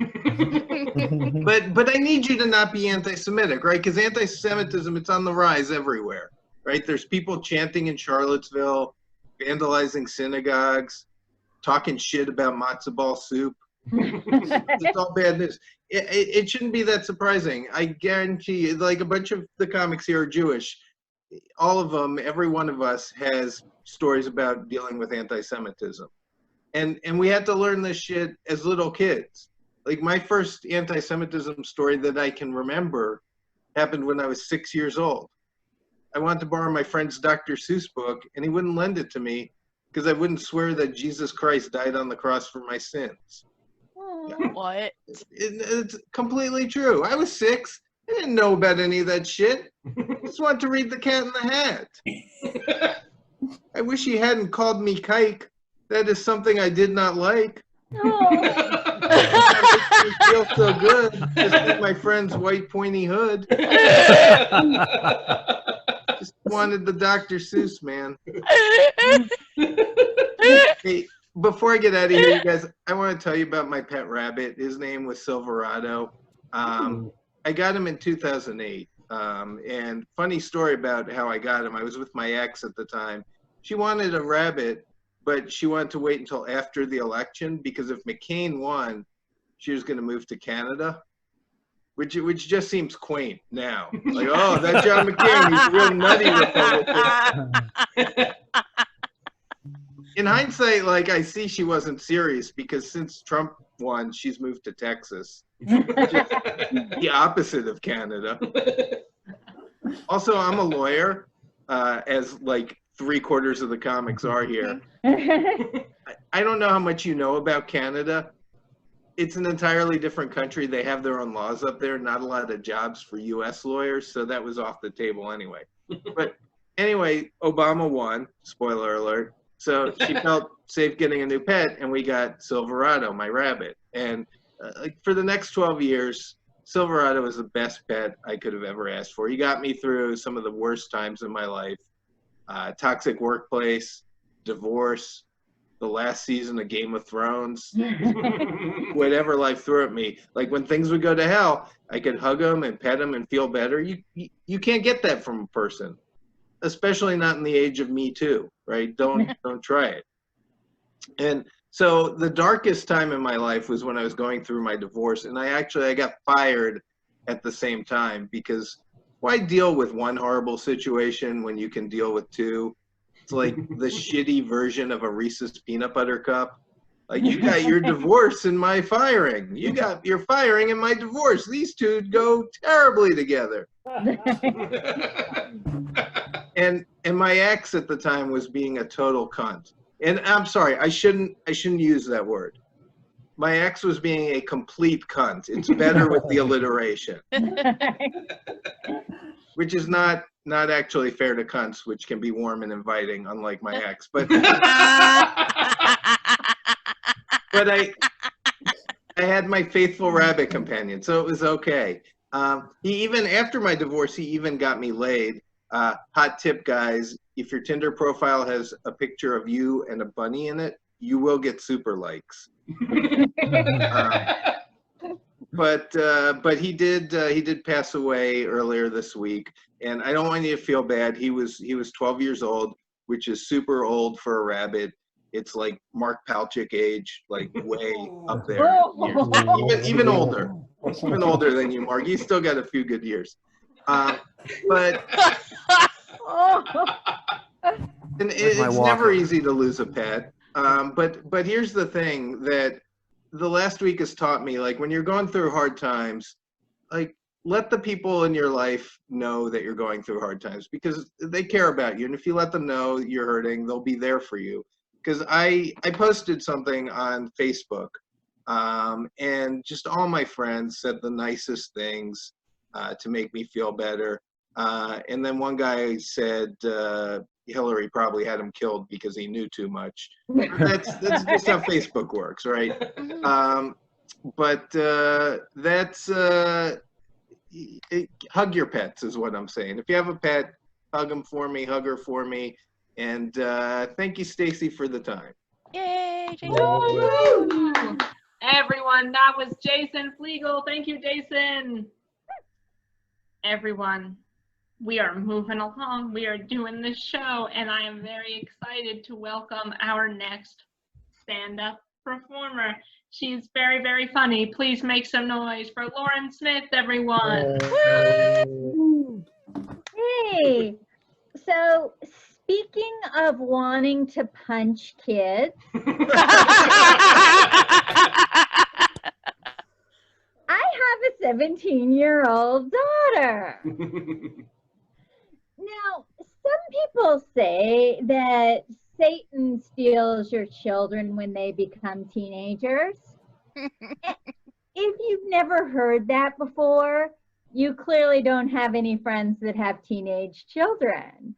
But I need you to not be anti-Semitic, right? Because anti-Semitism, it's on the rise everywhere, right? There's people chanting in Charlottesville, vandalizing synagogues, talking shit about matzo ball soup. It's all bad news. It shouldn't be that surprising. I guarantee you, like a bunch of the comics here are Jewish. All of them, every one of us has stories about dealing with anti-Semitism. And we had to learn this shit as little kids. Like my first anti-Semitism story that I can remember happened when I was 6 years old. I wanted to borrow my friend's Dr. Seuss book, and he wouldn't lend it to me because I wouldn't swear that Jesus Christ died on the cross for my sins. What? It's completely true. I was 6. I didn't know about any of that shit. I just wanted to read The Cat in the Hat. I wish he hadn't called me kike. That is something I did not like. That makes me feel so good to see my friend's white pointy hood. Just wanted the Dr. Seuss, man. Hey, before I get out of here, you guys, I want to tell you about my pet rabbit. His name was Silverado. I got him in 2008. And funny story about how I got him. I was with my ex at the time. She wanted a rabbit, but she wanted to wait until after the election because if McCain won, she was going to move to Canada, which just seems quaint now. Like, oh, that John McCain, he's a real nutty Republican. In hindsight, like, I see she wasn't serious because since Trump won, she's moved to Texas, just the opposite of Canada. Also, I'm a lawyer, as like 3/4 of the comics are here. I don't know how much you know about Canada. It's an entirely different country. They have their own laws up there, not a lot of jobs for US lawyers, so that was off the table anyway. But anyway, Obama won, spoiler alert. So she felt safe getting a new pet, and we got Silverado, my rabbit. And like for the next 12 years, Silverado was the best pet I could have ever asked for. He got me through some of the worst times in my life. Toxic workplace, divorce, the last season of Game of Thrones, whatever life threw at me. Like when things would go to hell, I could hug him and pet him and feel better. You can't get that from a person, especially not in the age of Me Too, right? Don't try it. And so the darkest time in my life was when I was going through my divorce, and I got fired at the same time because why deal with one horrible situation when you can deal with two? It's like the shitty version of a Reese's peanut butter cup. Like you got your divorce and my firing. You got your firing and my divorce. These two go terribly together. And my ex at the time was being a total cunt. And I'm sorry, I shouldn't use that word. My ex was being a complete cunt. It's better with the alliteration. Which is not actually fair to cunts, which can be warm and inviting, unlike my ex. But but I had my faithful rabbit companion, so it was okay. He even, after my divorce, he even got me laid. Hot tip, guys, if your Tinder profile has a picture of you and a bunny in it, you will get super likes. But he did pass away earlier this week, and I don't want you to feel bad. He was 12 years old, which is super old for a rabbit. It's like Mark Palchik age, like way up there. Even older than you, Mark. You still got a few good years. But and it's never easy to lose a pet. But here's the thing that the last week has taught me, like when you're going through hard times, like let the people in your life know that you're going through hard times because they care about you. And if you let them know you're hurting, they'll be there for you. Because I posted something on Facebook And just all my friends said the nicest things to make me feel better. And then one guy said Hillary probably had him killed because he knew too much. That's just how Facebook works, right? Hug your pets is what I'm saying. If you have a pet, hug them for me, hug her for me. And thank you, Stacey, for the time. Yay, Jason. Woo! Everyone, that was Jason Fliegel. Thank you, Jason. Everyone, we are moving along. We are doing this show, and I am very excited to welcome our next stand-up performer. She's very, very funny. Please make some noise for Lauren Smith, everyone. Hey, so speaking of wanting to punch kids, I have a 17-year-old daughter. Now, some people say that Satan steals your children when they become teenagers. If you've never heard that before, you clearly don't have any friends that have teenage children.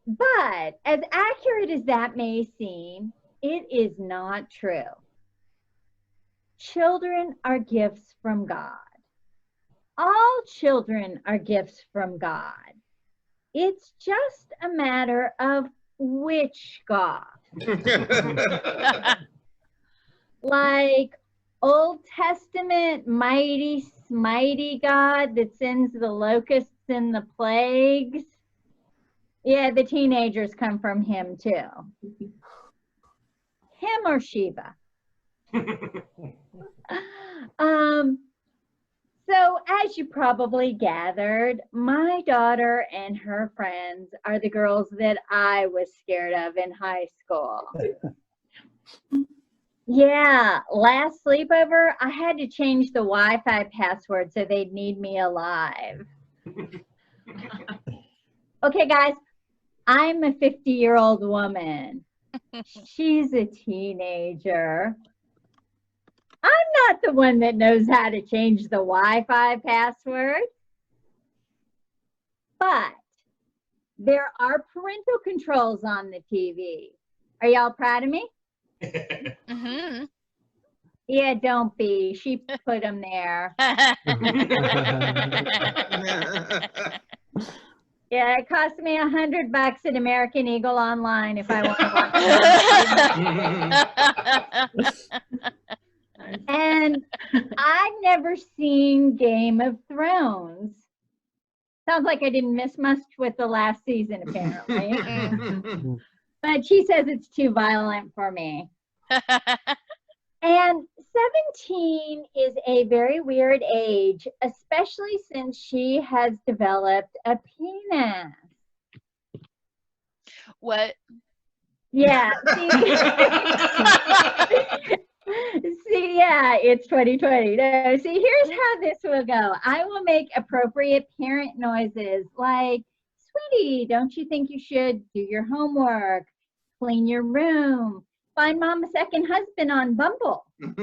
But as accurate as that may seem, it is not true. Children are gifts from God. All children are gifts from God. It's just a matter of which God. Like Old Testament mighty, smighty God that sends the locusts and the plagues. Yeah, the teenagers come from him too. Him or Sheba. So as you probably gathered, my daughter and her friends are the girls that I was scared of in high school. Yeah, last sleepover, I had to change the Wi-Fi password so they'd need me alive. Okay, guys, I'm a 50-year-old woman. She's a teenager. I'm not the one that knows how to change the Wi-Fi password. But there are parental controls on the TV. Are y'all proud of me? Mm-hmm. Yeah, don't be. She put them there. Yeah, it cost me $100 at American Eagle Online if I want to watch it. And I've never seen Game of Thrones. Sounds like I didn't miss much with the last season, apparently. But she says it's too violent for me. And 17 is a very weird age, especially since she has developed a penis. What? Yeah. See, yeah, it's 2020. No, see, here's how this will go. I will make appropriate parent noises like, sweetie, don't you think you should do your homework, clean your room, find mom a second husband on Bumble? And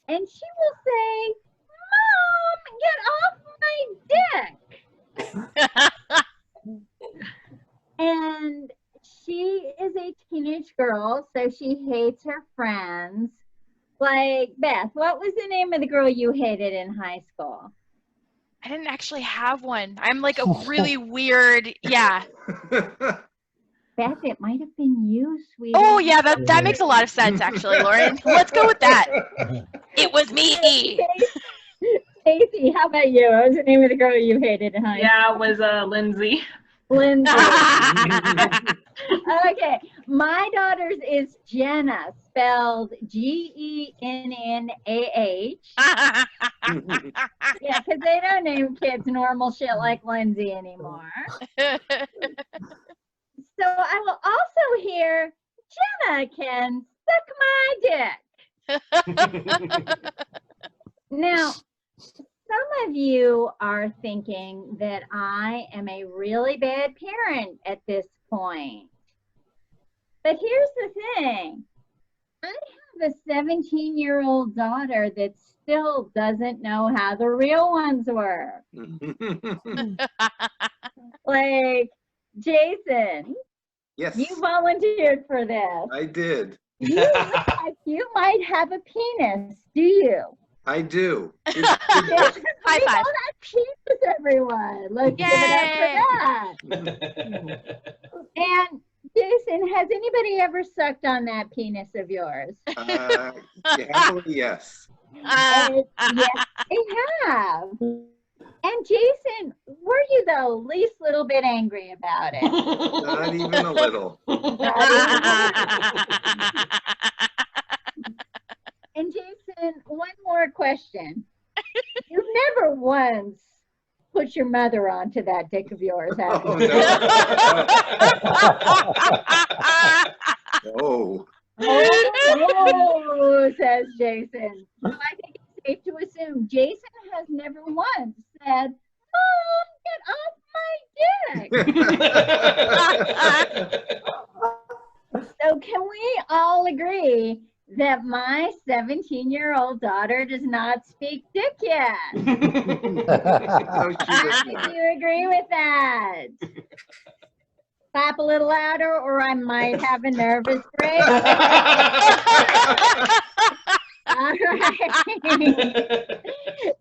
she will say, Mom, get off my dick. And she is a teenage girl, so she hates her friends. Like, Beth, what was the name of the girl you hated in high school? I didn't actually have one. I'm like a really weird, yeah. Beth, it might have been you, sweetie. Oh, yeah, that makes a lot of sense, actually, Lauren. Let's go with that. It was me. Stacey, how about you? What was the name of the girl you hated in high school? Yeah, it was Lindsay. Lindsay. Okay, my daughter's is Jenna, spelled G-E-N-N-A-H. Yeah, because they don't name kids normal shit like Lindsay anymore. So I will also hear, Jenna can suck my dick. Now, some of you are thinking that I am a really bad parent at this point. But here's the thing. I have a 17-year-old daughter that still doesn't know how the real ones work. Like, Jason, Yes, you volunteered for this. I did. You look like you might have a penis, do you? I do. High We five. all have penis, everyone. Let's give it up for that. And Jason, has anybody ever sucked on that penis of yours? Happily, yes. And yes, they have. And Jason, were you the least little bit angry about it? Not even a little. And Jason, one more question. You've never once put your mother onto that dick of yours, have Oh, you? no. Oh, says Jason. So I think it's safe to assume Jason has never once said, "Mom, get off my dick." So can we all agree that my 17-year-old daughter does not speak dick yet? No, she does Do not. you agree with that? Clap a little louder or I might have a nervous break. All right.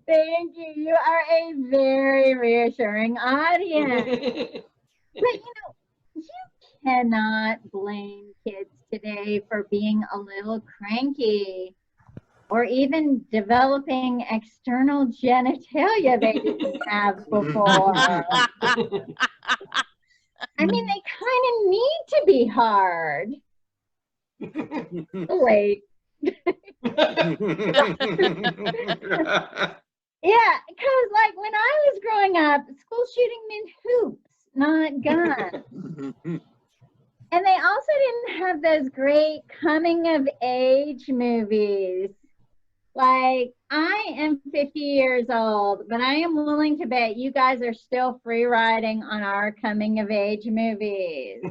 Thank you. You are a very reassuring audience. But you cannot blame kids today for being a little cranky or even developing external genitalia they didn't have before. I mean, they kind of need to be hard. Wait. Yeah, because like when I was growing up, school shooting meant hoops, not guns. And they also didn't have those great coming of age movies. Like, I am 50 years old, but I am willing to bet you guys are still free riding on our coming of age movies.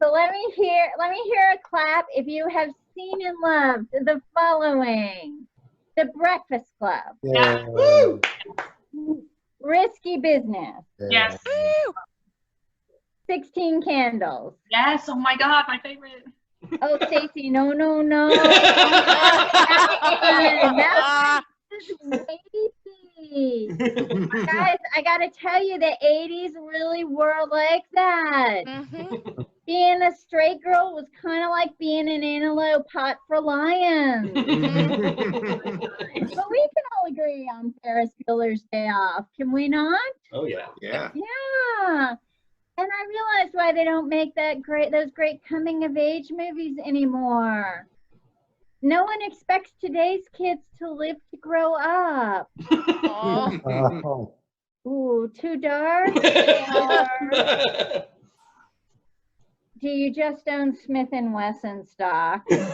So let me hear a clap if you have seen and loved the following: The Breakfast Club, Yeah. Risky Business, Yes. 16 Candles. Yes. Oh my God, my favorite. Oh, Stacey, no. That was wavy. Guys, I gotta tell you, the 80s really were like that. Being a straight girl was kind of like being an antelope hot for lions. But we can all agree on Ferris Bueller's Day Off, can we not? Oh yeah. Yeah. Yeah. And I realized why they don't make those great coming of age movies anymore. No one expects today's kids to live to grow up. Oh. Ooh, too dark? Or do you just own Smith & Wesson stock? But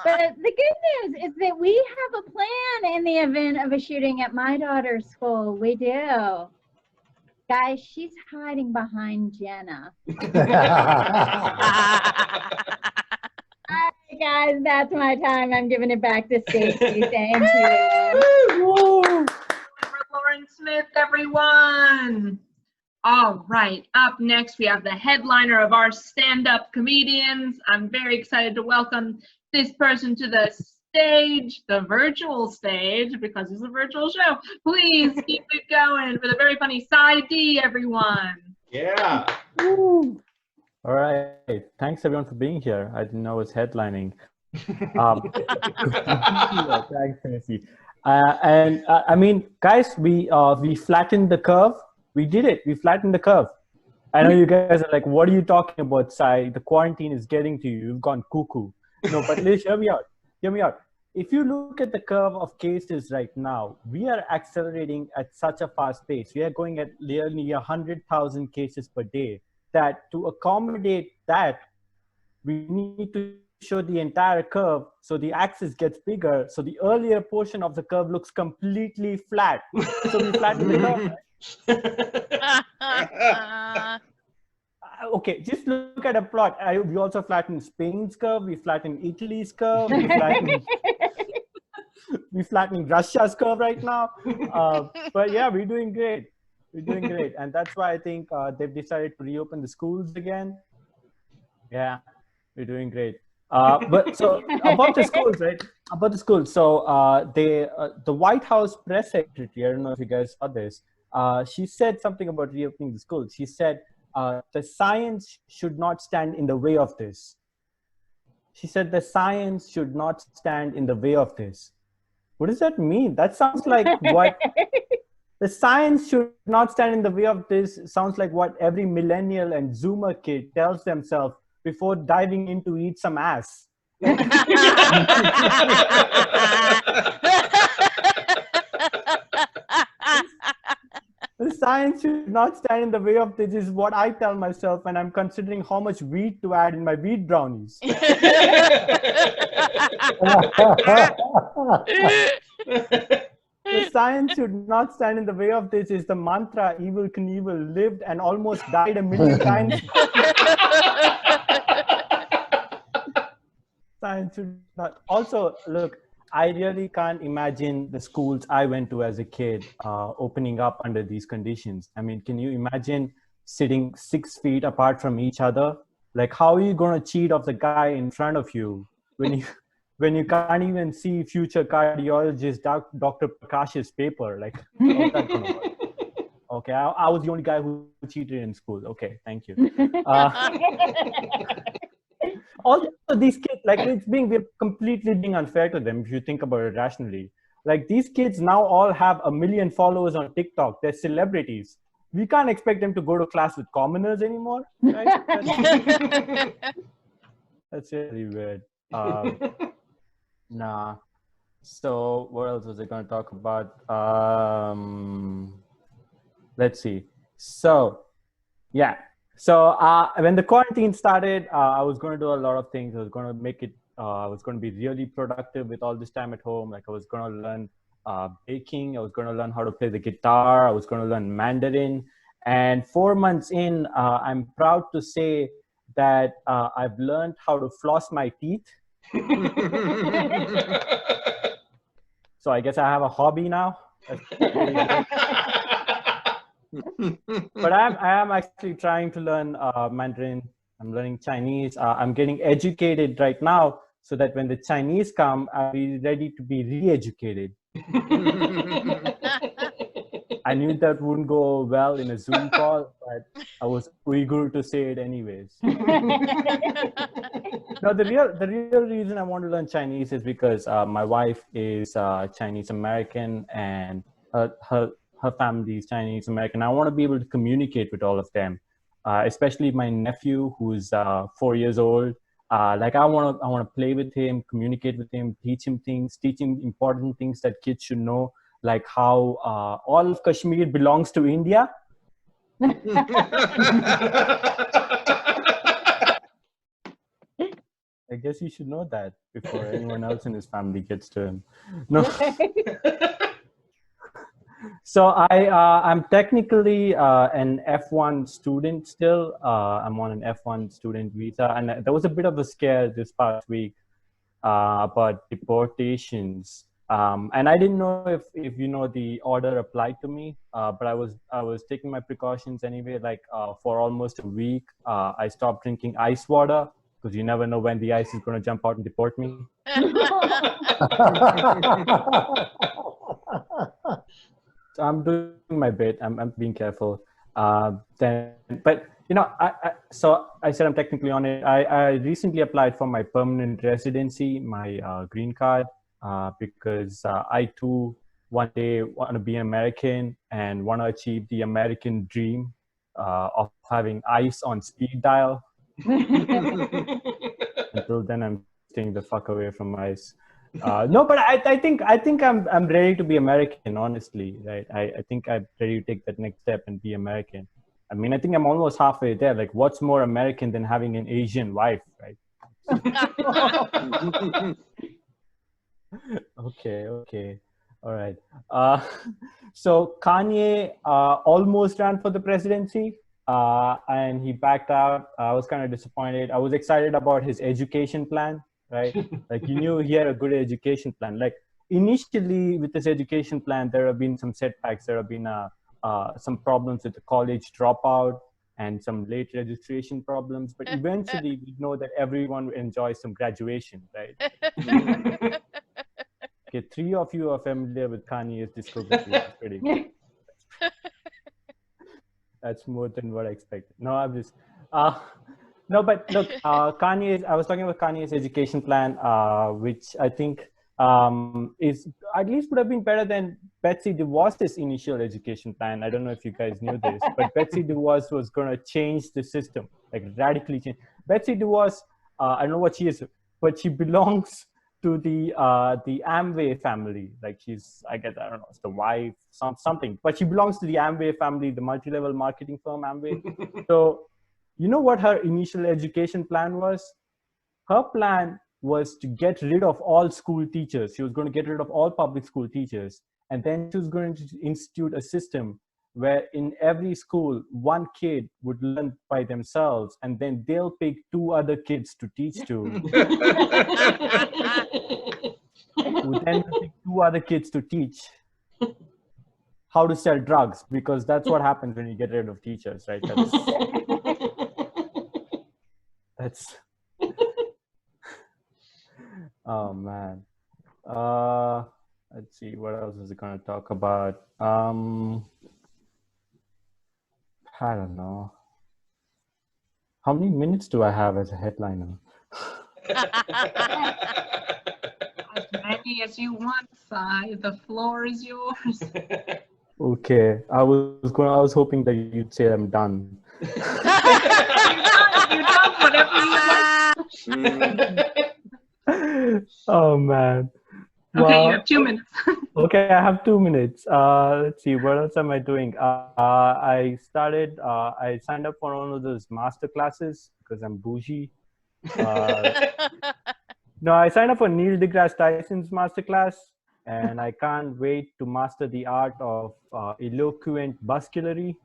the good news is that we have a plan in the event of a shooting at my daughter's school. We do. Guys, she's hiding behind Jenna. All right, guys, that's my time. I'm giving it back to Stacey. Thank you. For Lauren Smith, everyone. All right, up next we have the headliner of our stand-up comedians. I'm very excited to welcome this person to the stage, the virtual stage, because it's a virtual show. Please keep it going for the very funny Side D, everyone. Yeah. All right. Thanks everyone for being here. I didn't know it was headlining. Thanks, Stacey. I mean, guys, we flattened the curve. We did it. We flattened the curve. I know you guys are like, what are you talking about, Sai? The quarantine is getting to you. You've gone cuckoo. No, but Liz, hear me out. Hear me out. If you look at the curve of cases right now, we are accelerating at such a fast pace. We are going at nearly 100,000 cases per day. That to accommodate that, we need to show the entire curve so the axis gets bigger. So the earlier portion of the curve looks completely flat. So we flatten the curve. okay, just look at a plot. We also flattened Spain's curve. We flattened Italy's curve. We're flattening Russia's curve right now. But yeah, we're doing great. We're doing great. And that's why I think they've decided to reopen the schools again. Yeah, we're doing great. But so about the schools, right? About the schools. So the White House press secretary, I don't know if you guys saw this, she said something about reopening the schools. She said, the science should not stand in the way of this. She said the science should not stand in the way of this. What does that mean? That sounds like what the science should not stand in the way of this sounds like what every millennial and Zoomer kid tells themselves before diving in to eat some ass. The science should not stand in the way of this is what I tell myself when I'm considering how much wheat to add in my wheat brownies. The science should not stand in the way of this is the mantra Evel Knievel lived and almost died a million times. Science should not. Also, look, I really can't imagine the schools I went to as a kid opening up under these conditions. I mean, can you imagine sitting 6 feet apart from each other? Like, how are you going to cheat off the guy in front of you when you can't even see future cardiologist Dr. Prakash's paper? Like, how's that going to work? Okay, I was the only guy who cheated in school. Okay, thank you. Also, these kids, like, we're completely being unfair to them if you think about it rationally. Like, these kids now all have 1 million followers on TikTok. They're celebrities. We can't expect them to go to class with commoners anymore, right? That's really weird. Nah. So what else was I going to talk about? Let's see. So, yeah. So when the quarantine started, I was going to do a lot of things. I was going to make it, I was going to be really productive with all this time at home. Like, I was going to learn baking. I was going to learn how to play the guitar. I was going to learn Mandarin. And 4 months in, I'm proud to say that I've learned how to floss my teeth. So I guess I have a hobby now. But I am actually trying to learn Mandarin. I'm learning Chinese. I'm getting educated right now so that when the Chinese come, I'll be ready to be re-educated. I knew that wouldn't go well in a Zoom call, but I was eager to say it anyways. No, the real reason I want to learn Chinese is because my wife is Chinese American and her family is Chinese American. I want to be able to communicate with all of them, especially my nephew who's 4 years old. Like, I want to play with him, communicate with him, teach him important things that kids should know, like how all of Kashmir belongs to India. I guess you should know that before anyone else in his family gets to him. No. So I'm technically an F1 student still. I'm on an F1 student visa, and there was a bit of a scare this past week about deportations. And I didn't know if you know the order applied to me, but I was taking my precautions anyway. Like for almost a week, I stopped drinking ice water because you never know when the ice is going to jump out and deport me. So I'm doing my bit. I'm being careful. But you know, so I said I'm technically on it. I recently applied for my permanent residency, my green card, because I too one day want to be an American and want to achieve the American dream of having ice on speed dial. Until then, I'm staying the fuck away from ice. No, but I think I'm ready to be American, honestly, right? I think I'm ready to take that next step and be American. I mean, I think I'm almost halfway there. Like, what's more American than having an Asian wife, right? Okay. All right. So Kanye almost ran for the presidency. and he backed out. I was kind of disappointed. I was excited about his education plan, right? Like, you knew he had a good education plan. Like, initially with this education plan, there have been some setbacks. There have been some problems with the college dropout and some late registration problems. But eventually, we know that everyone enjoys some graduation, right? Okay, 3 of you are familiar with Kanye's discography. That's pretty good. That's more than what I expected. No, I'm just, no, but look, Kanye's, I was talking about Kanye's education plan, which I think is at least would have been better than Betsy DeVos's initial education plan. I don't know if you guys knew this, but Betsy DeVos was going to change the system, like radically change. Betsy DeVos, I don't know what she is, but she belongs to the Amway family. Like, she's, I guess, I don't know, it's the wife, something, but she belongs to the Amway family, the multi-level marketing firm Amway. So, you know what her initial education plan was? Her plan was to get rid of all school teachers. She was going to get rid of all public school teachers. And then she was going to institute a system where in every school, one kid would learn by themselves, and then they'll pick 2 other kids to teach to. Who then will pick 2 other kids to teach how to sell drugs, because that's what happens when you get rid of teachers, right? That's oh man. Let's see, what else is it going to talk about? I don't know. How many minutes do I have as a headliner? As many as you want, Sai. The floor is yours. Okay, I was hoping that you'd say I'm done. You're done, whatever you like. Oh man. Okay, Well, you have 2 minutes. okay, I have 2 minutes. Let's see, what else am I doing? I signed up for one of those master classes because I'm bougie. No, I signed up for Neil deGrasse Tyson's master class, and I can't wait to master the art of eloquent buscularity.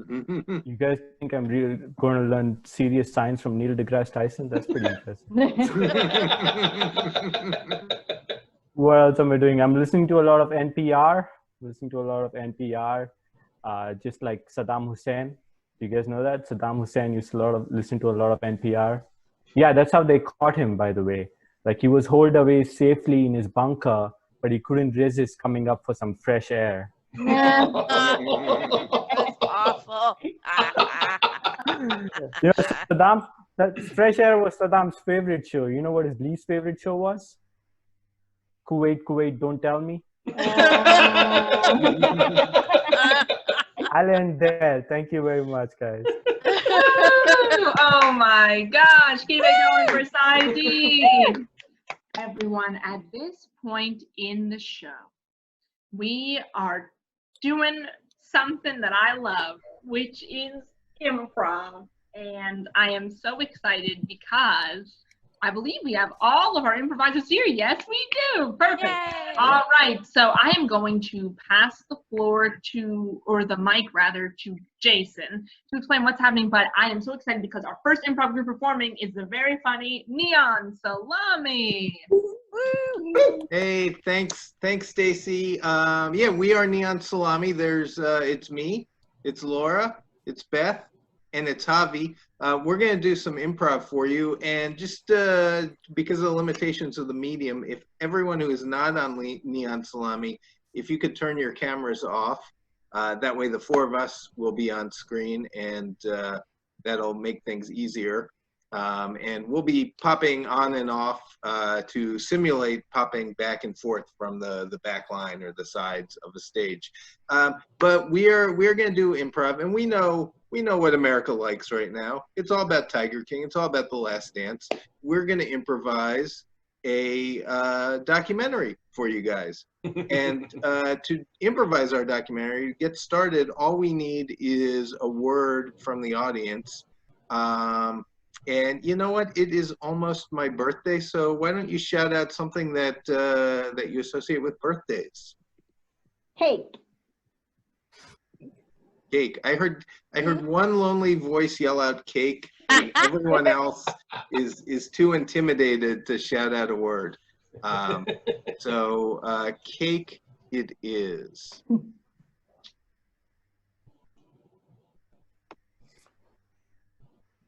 You guys think I'm really going to learn serious science from Neil deGrasse Tyson? That's pretty interesting. What else am I doing? I'm listening to a lot of NPR. Just like Saddam Hussein. Do you guys know that? Saddam Hussein used to listen to a lot of NPR. Yeah, that's how they caught him, by the way. Like, he was holed away safely in his bunker, but he couldn't resist coming up for some fresh air. That's awful. You know, that fresh air was Saddam's favorite show. You know what his least favorite show was? Kuwait, don't tell me. I'll end there. Thank you very much, guys. Oh my gosh, keep it going for Saidi. Everyone, at this point in the show, we are doing something that I love, which is improv. And I am so excited because I believe we have all of our improvisers here. Yes, we do. Perfect. Yay. All right. So I am going to pass the floor or the mic rather, to Jason to explain what's happening. But I am so excited because our first improv group performing is the very funny Neon Salami. Hey, thanks, Stacey. Yeah, we are Neon Salami. It's me, it's Laura, it's Beth, and it's Javi. We're going to do some improv for you, and just because of the limitations of the medium, if everyone who is not on Neon Salami, if you could turn your cameras off, that way the 4 of us will be on screen, and that'll make things easier. And we'll be popping on and off to simulate popping back and forth from the back line or the sides of the stage. But we're going to do improv, and we know what America likes right now. It's all about Tiger King. It's all about The Last Dance. We're going to improvise a documentary for you guys. And to improvise our documentary, to get started, all we need is a word from the audience. And you know what? It is almost my birthday, so why don't you shout out something that you associate with birthdays? Cake. cake. I heard one lonely voice yell out cake, and everyone else is too intimidated to shout out a word. So cake it is.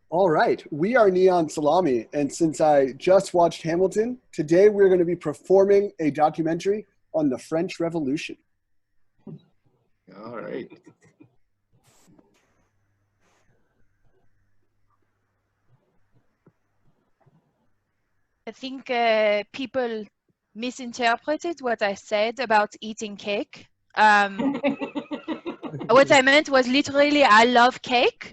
All right, we are Neon Salami, and since I just watched Hamilton, today we're going to be performing a documentary on the French Revolution. All right. I think people misinterpreted what I said about eating cake. What I meant was literally, I love cake.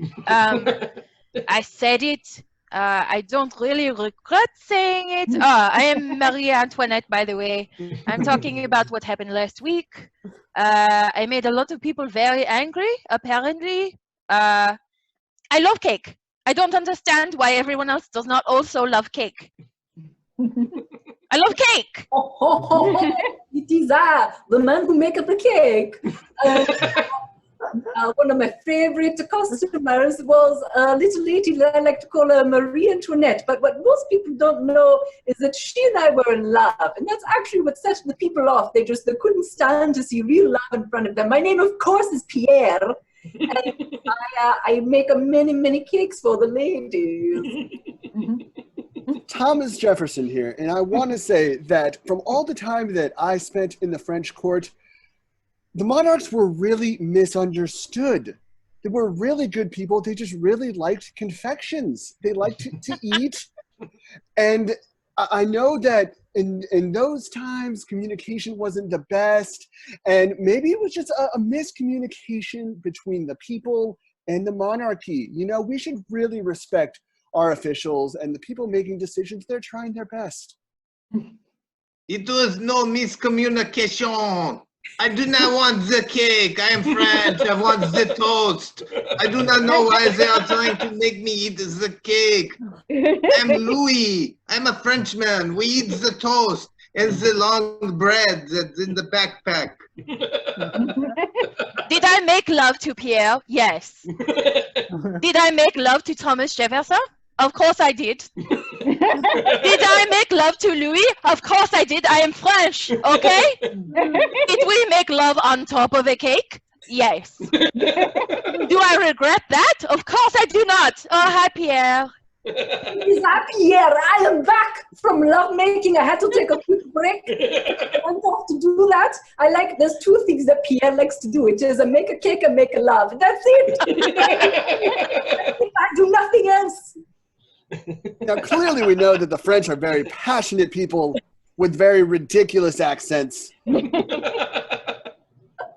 I said it. I don't really regret saying it. I am Marie Antoinette, by the way. I'm talking about what happened last week. I made a lot of people very angry, apparently. I love cake. I don't understand why everyone else does not also love cake. I love cake. It is the man who makes the cake. One of my favorite customers was a little lady that I like to call her Marie Antoinette. But what most people don't know is that she and I were in love. And that's actually what set the people off. They couldn't stand to see real love in front of them. My name, of course, is Pierre. And I make many, many cakes for the ladies. Thomas Jefferson here, and I want to say that from all the time that I spent in the French court, the monarchs were really misunderstood. They were really good people. They just really liked confections. They liked to eat. And I know that in those times, communication wasn't the best. And maybe it was just a miscommunication between the people and the monarchy. You know, we should really respect our officials and the people making decisions. They're trying their best. It was no miscommunication. I do not want the cake. I am French. I want the toast. I do not know why they are trying to make me eat the cake. I'm Louis. I'm a Frenchman. We eat the toast and the long bread that's in the backpack. Did I make love to Pierre? Yes. Did I make love to Thomas Jefferson? Of course I did. Did I make love to Louis? Of course I did. I am French, okay? Did we make love on top of a cake? Yes. Do I regret that? Of course I do not. Oh, hi, Pierre. Pierre, I am back from lovemaking. I had to take a quick break. I went off to do that. There's two things that Pierre likes to do, which is make a cake and make a love. That's it. I do nothing else. Now, clearly we know that the French are very passionate people with very ridiculous accents.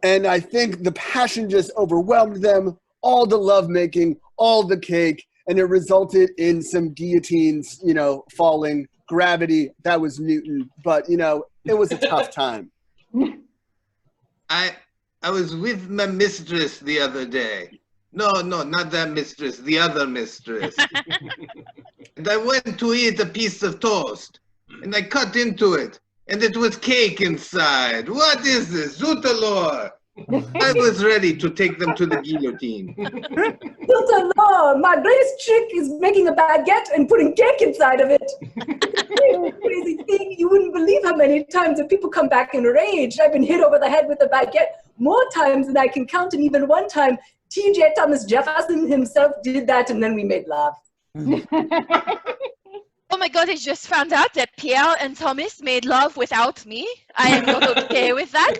And I think the passion just overwhelmed them, all the lovemaking, all the cake, and it resulted in some guillotines, you know, falling, gravity. That was Newton. But, you know, it was a tough time. I was with my mistress the other day. No, not that mistress, the other mistress. And I went to eat a piece of toast, and I cut into it, and it was cake inside. What is this? Zoutalor! I was ready to take them to the guillotine. Zoutalor! My greatest trick is making a baguette and putting cake inside of it. Crazy thing, you wouldn't believe how many times that people come back enraged. I've been hit over the head with a baguette more times than I can count, and even one time, T.J. Thomas Jefferson himself did that, and then we made love. Oh my God, I just found out that Pierre and Thomas made love without me. I am not okay with that.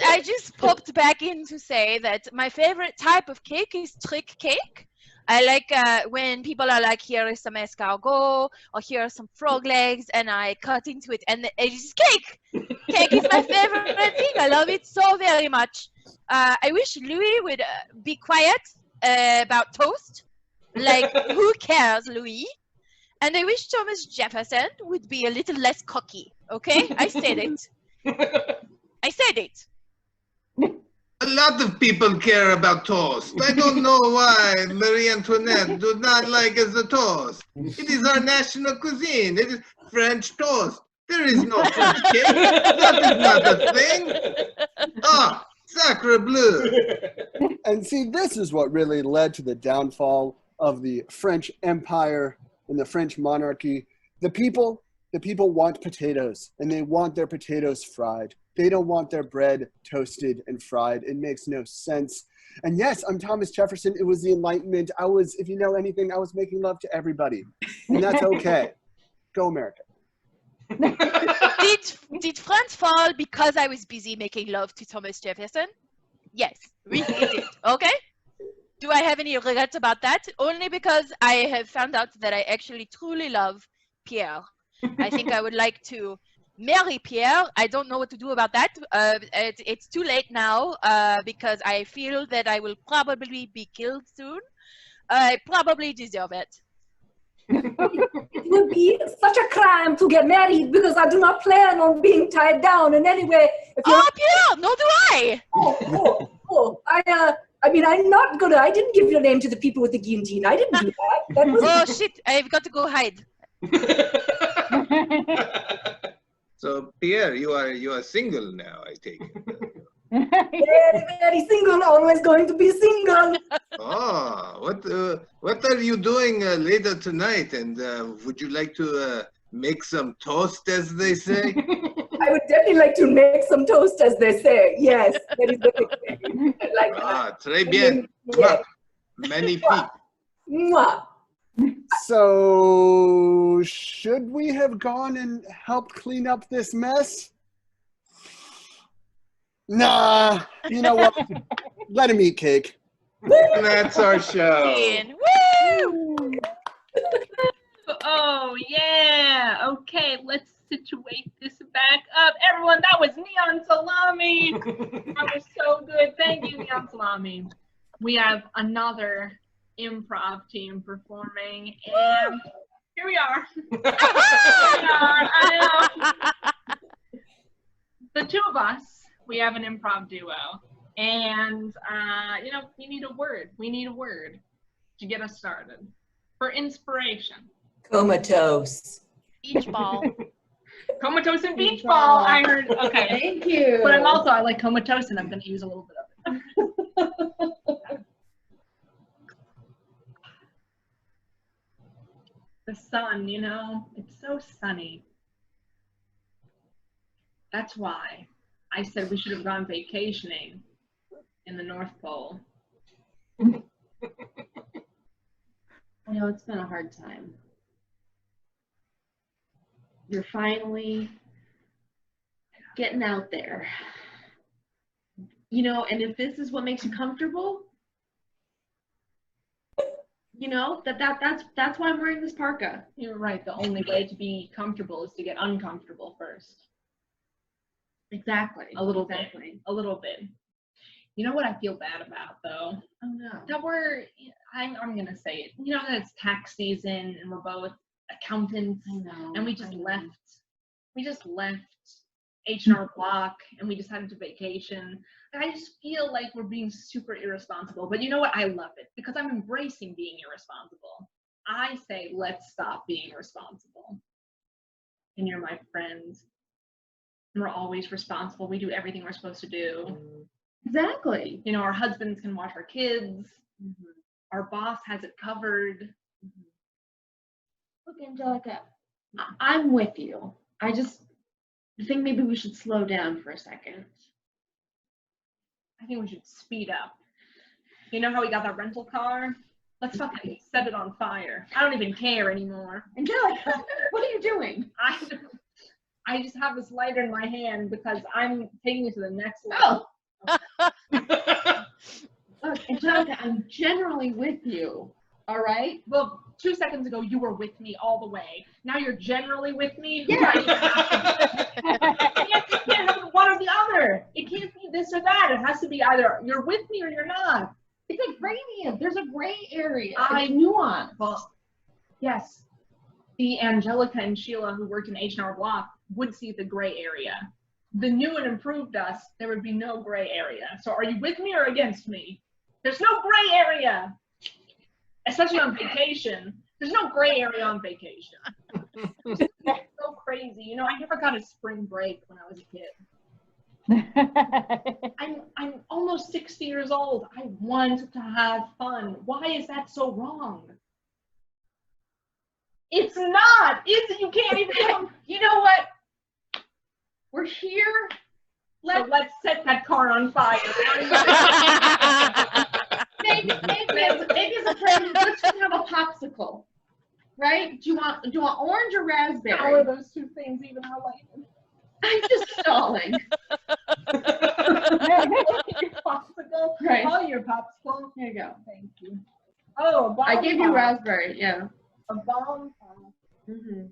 I just popped back in to say that my favorite type of cake is trick cake. I like when people are like, here is some escargot, or here are some frog legs, and I cut into it, and it is cake. Cake is my favorite thing. I love it so very much. I wish Louis would be quiet about toast. Like, who cares, Louis? And I wish Thomas Jefferson would be a little less cocky, okay? I said it. I said it. A lot of people care about toast. I don't know why Marie Antoinette do not like the toast. It is our national cuisine. It is French toast. There is no French cake. That is not a thing. Sacre bleu! And see, this is what really led to the downfall of the French Empire and the French monarchy. The people want potatoes, and they want their potatoes fried. They don't want their bread toasted and fried. It makes no sense. And yes, I'm Thomas Jefferson. It was the Enlightenment. If you know anything, I was making love to everybody. And that's okay. Go America. Did France fall because I was busy making love to Thomas Jefferson? Yes, we did. Okay? Do I have any regrets about that? Only because I have found out that I actually truly love Pierre. I think I would like to marry Pierre. I don't know what to do about that. It's too late now because I feel that I will probably be killed soon. I probably deserve it. It would be such a crime to get married because I do not plan on being tied down in any way. Pierre, no do I. I mean, I'm not gonna. I didn't give your name to the people with the guillotine. I didn't do that. Oh shit! I've got to go hide. So Pierre, you are single now, I take it. Very, very single. Always going to be single. Oh, what are you doing later tonight? And would you like to make some toast, as they say? I would definitely like to make some toast, as they say. Yes, that is what they say. I like that. Très bien. Yes. Magnifique. Mwah. So, should we have gone and helped clean up this mess? Nah, you know what? Let him eat cake. And that's our show. Woo! Oh, yeah. Okay, let's situate this back up. Everyone, that was Neon Salami. That was so good. Thank you, Neon Salami. We have another improv team performing, and here we are. The two of us, we have an improv duo, and we need a word. We need a word to get us started for inspiration. Comatose. Beach ball. Comatose and beach ball. I heard. Okay. Thank you. But I like comatose, and I'm going to use a little bit of it. The sun, it's so sunny. That's why I said we should have gone vacationing in the North Pole. It's been a hard time. You're finally getting out there. And if this is what makes you comfortable, that's why I'm wearing this parka. You're right. The only way to be comfortable is to get uncomfortable first. Exactly. A little bit. You know what I feel bad about, though? Oh, no. That I'm going to say it. That it's tax season and we're both accountants. I know. And we just left H&R Block and we decided to vacation. I just feel like we're being super irresponsible. But you know what? I love it because I'm embracing being irresponsible. I say, let's stop being irresponsible. And you're my friend. And we're always responsible. We do everything we're supposed to do. Exactly. Our husbands can watch our kids. Mm-hmm. Our boss has it covered. Mm-hmm. Look, Angelica, I'm with you. I think maybe we should slow down for a second. I think we should speed up. You know how we got that rental car? Let's fucking set it on fire. I don't even care anymore. Angelica, what are you doing? I just have this lighter in my hand because I'm taking it to the next level. Oh. Look, Angelica, I'm generally with you. All right? Well, 2 seconds ago, you were with me all the way. Now you're generally with me? Yeah. You can't have one or the other. It can't be this or that. It has to be either you're with me or you're not. It's a gradient. There's a gray area. It's nuance. Well, yes. The Angelica and Sheila who worked in H&R Block would see the gray area. The new and improved us, there would be no gray area. So are you with me or against me? There's no gray area. Especially on vacation. There's no gray area on vacation. It's so crazy. I never got a spring break when I was a kid. I'm almost 60 years old. I want to have fun. Why is that so wrong? It's not. You can't even come. You know what? We're here. Let's set that car on fire. maybe as a friend, let's just have a popsicle. Right? Do you want orange or raspberry? How are those two things even related? I'm just stalling. Your popsicle? Right. Oh, your popsicle. Here you go. Thank you. Oh, a bomb I gave you pop. raspberry, yeah. A bomb pop. Mm-hmm.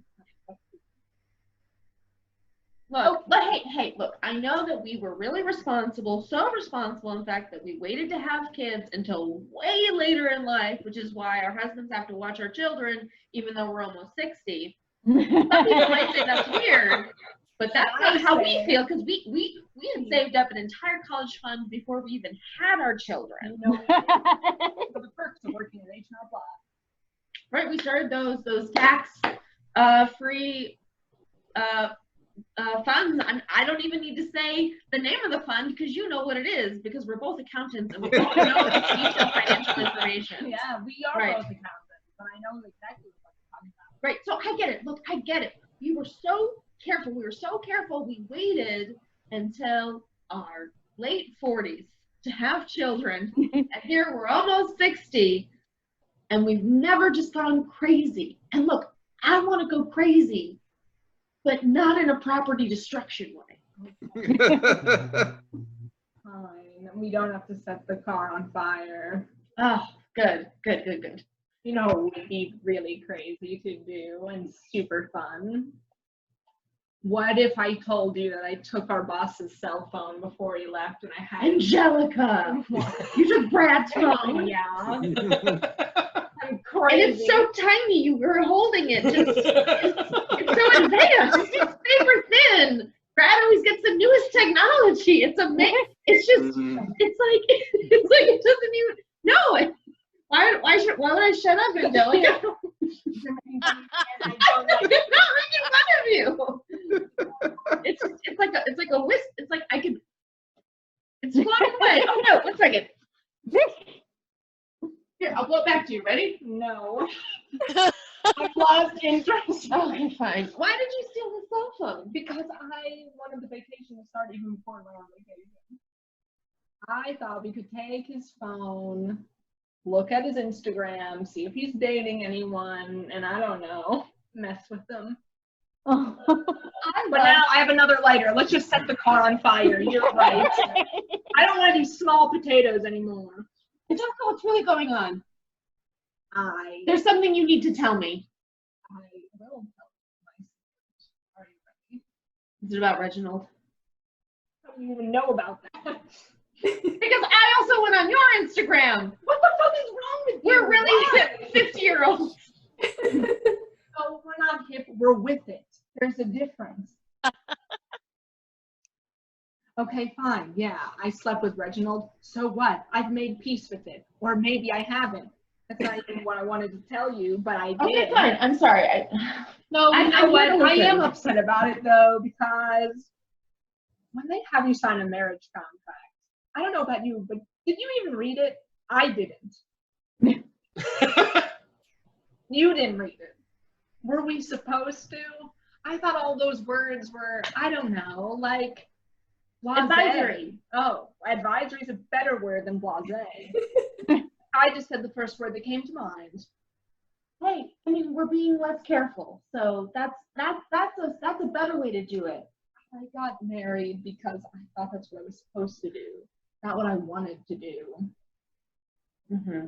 Look, but hey, look, I know that we were really responsible, so responsible, in fact, that we waited to have kids until way later in life, which is why our husbands have to watch our children, even though we're almost 60. Some people might say that's weird, but that's not how we feel, because we had saved up an entire college fund before we even had our children. You know, for the perks of working at H&R Block. Right, we started those tax free funds. I don't even need to say the name of the fund because you know what it is, because we're both accountants and we both know the detailed financial information. Yeah, we are Right. both accountants, but I know exactly what you're talking about. Right, so I get it. Look, I get it. You were so careful. We were so careful. We waited until our late 40s to have children, and here we're almost 60, and we've never just gone crazy. And look, I want to go crazy, but not in a property destruction way. Fine. We don't have to set the car on fire. Oh, good. You know what would be really crazy to do and super fun? What if I told you that I took our boss's cell phone before he left and I had Angelica, you took Brad's phone. Yeah. I'm And crazy. it's so tiny, you were holding it. It's so advanced. It's paper thin. Brad always gets the newest technology. It's amazing. It's just, it's like it doesn't even, no. Why would I shut up, Angelica? I'm not making fun of you. It's like a whisk. It's like I could. It's floating away. Oh no! 1 second. Here, I'll blow it back to you. Ready? No. I've lost interest. Okay, fine. Why did you steal the cell phone? Because I wanted the vacation to start even before we went on vacation. I thought we could take his phone, look at his Instagram, see if he's dating anyone, and I don't know, mess with them. But now I have another lighter. Let's just set the car on fire. You're right. I don't want these small potatoes anymore. Angelica, what's really going on? I There's something you need to tell me. will tell my secret. Are you ready? Is it about Reginald? How do you even know about that? Because I also went on your Instagram. What the fuck is wrong with you? We're really Why? 50-year-olds. Oh, we're not hip. We're with it. There's a difference. Okay, fine. Yeah, I slept with Reginald. So what? I've made peace with it. Or maybe I haven't. That's not even what I wanted to tell you, but I did. Okay, fine. I'm sorry. No, you know I'm what? gonna I am listen. upset about it though, because when they have you sign a marriage contract, I don't know about you, but did you even read it? I didn't. You didn't read it. Were we supposed to? I thought all those words were, I don't know, like blasé. Advisory. Oh, advisory is a better word than blasé. I just said the first word that came to mind. Hey, I mean, we're being less careful, so that's a better way to do it. I got married because I thought that's what I was supposed to do, not what I wanted to do. Mm-hmm.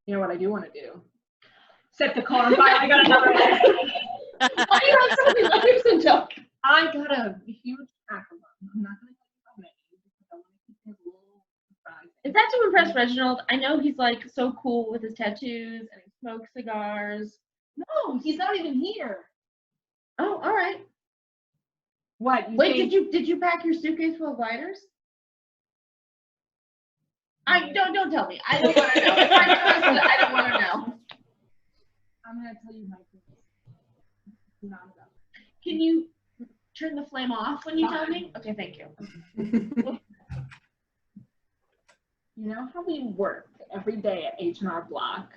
You know what I do want to do? Set the car on fire. I got another one. Why do you have so many letters and junk? I got a huge pack of them. I'm not going to tell you how many because I want to keep things a little surprising. Is that to impress Reginald? I know he's like so cool with his tattoos and he smokes cigars. No, he's not even here. Oh, all right. What? You Wait, think- did you pack your suitcase full of lighters? Don't tell me. I don't want to know. I don't want to know. I'm going to tell you my business. Not about it. Can you turn the flame off when you tell me? Okay, thank you. You know how we work every day at H&R Block?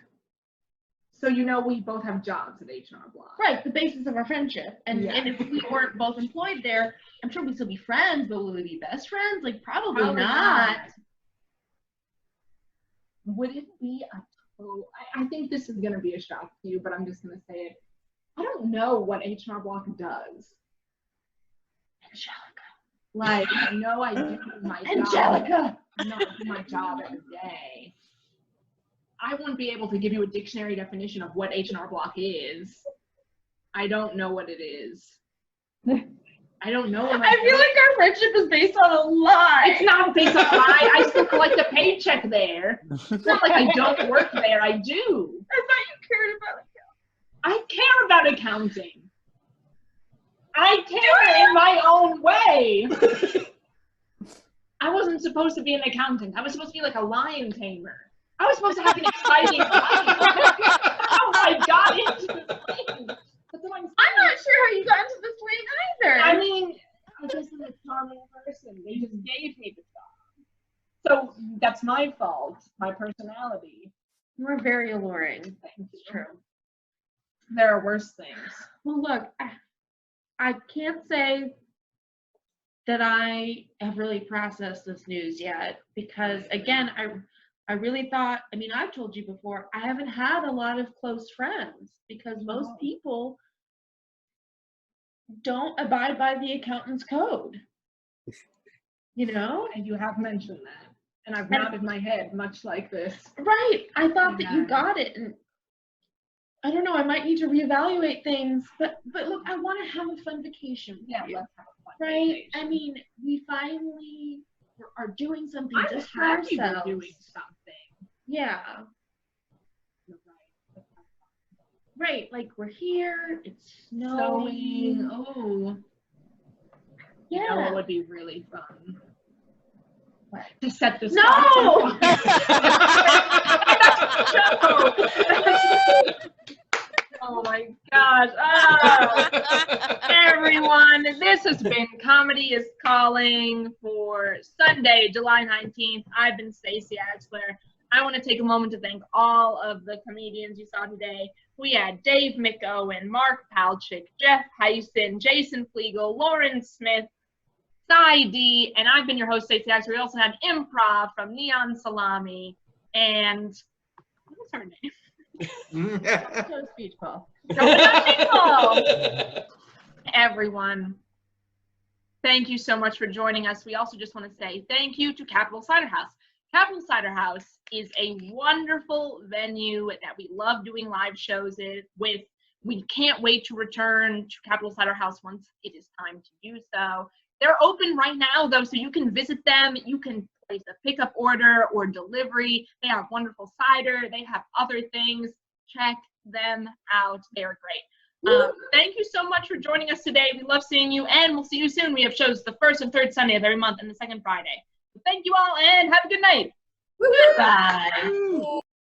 So you know we both have jobs at H&R Block. Right, the basis of our friendship. And, Yeah. and if we weren't both employed there, I'm sure we'd still be friends, but would we be best friends? Like, probably not. Would it be a total, I think this is going to be a shock to you, but I'm just going to say it. I don't know what H&R Block does. Angelica. Like, I know I do my job. Angelica. I know I do my job every day. I wouldn't be able to give you a dictionary definition of what H&R Block is. I don't know what it is. I don't know what I feel like our friendship is based on a lie. It's not based on a lie. I still collect a paycheck there. It's not like I don't work there. I do. I thought you cared about it. I care about accounting. I care in my own way. I wasn't supposed to be an accountant. I was supposed to be like a lion tamer. I was supposed to have an exciting life. How I got into this thing. That's what I'm not sure how you got into this lane either. I mean, I'm just a charming person. They just gave me the job. So that's my fault, my personality. You are very alluring. Thank you. True. There are worse things. Well, look, I can't say that I have really processed this news yet because, again, I really thought, I mean, I've told you before, I haven't had a lot of close friends because most people don't abide by the accountant's code. You know? And you have mentioned that. And I've nodded my head much like this. Right. I thought that you got it. And I don't know, I might need to reevaluate things. But look, I want to have a fun vacation. Yeah, let's have a fun right? vacation. I mean, we finally are doing something I'm just for happy ourselves. we're doing something. Yeah. Right, like we're here, it's snowing. Oh. Yeah. You know what would be really fun? What? To set this No! Oh my gosh. Oh. Everyone, this has been Comedy is Calling for Sunday, July 19th. I've been Stacey Axler. I want to take a moment to thank all of the comedians you saw today. We had Dave McOwen, Mark Palchik, Jeff Hysen, Jason Fliegel, Lauren Smith, Cy D, and I've been your host, Stacey Axler. We also had Improv from Neon Salami, and what was her name? So speech, Paul. Everyone, thank you so much for joining us. We also just want to say thank you to Capital Cider House. Capital Cider House is a wonderful venue that we love doing live shows with. We can't wait to return to Capital Cider House once it is time to do so. They're open right now, though, so you can visit them. You can place a pickup order or delivery. They have wonderful cider. They have other things. Check them out. They are great. Thank you so much for joining us today. We love seeing you, and we'll see you soon. We have shows the first and third Sunday of every month and the second Friday. So thank you all, and have a good night. Goodbye.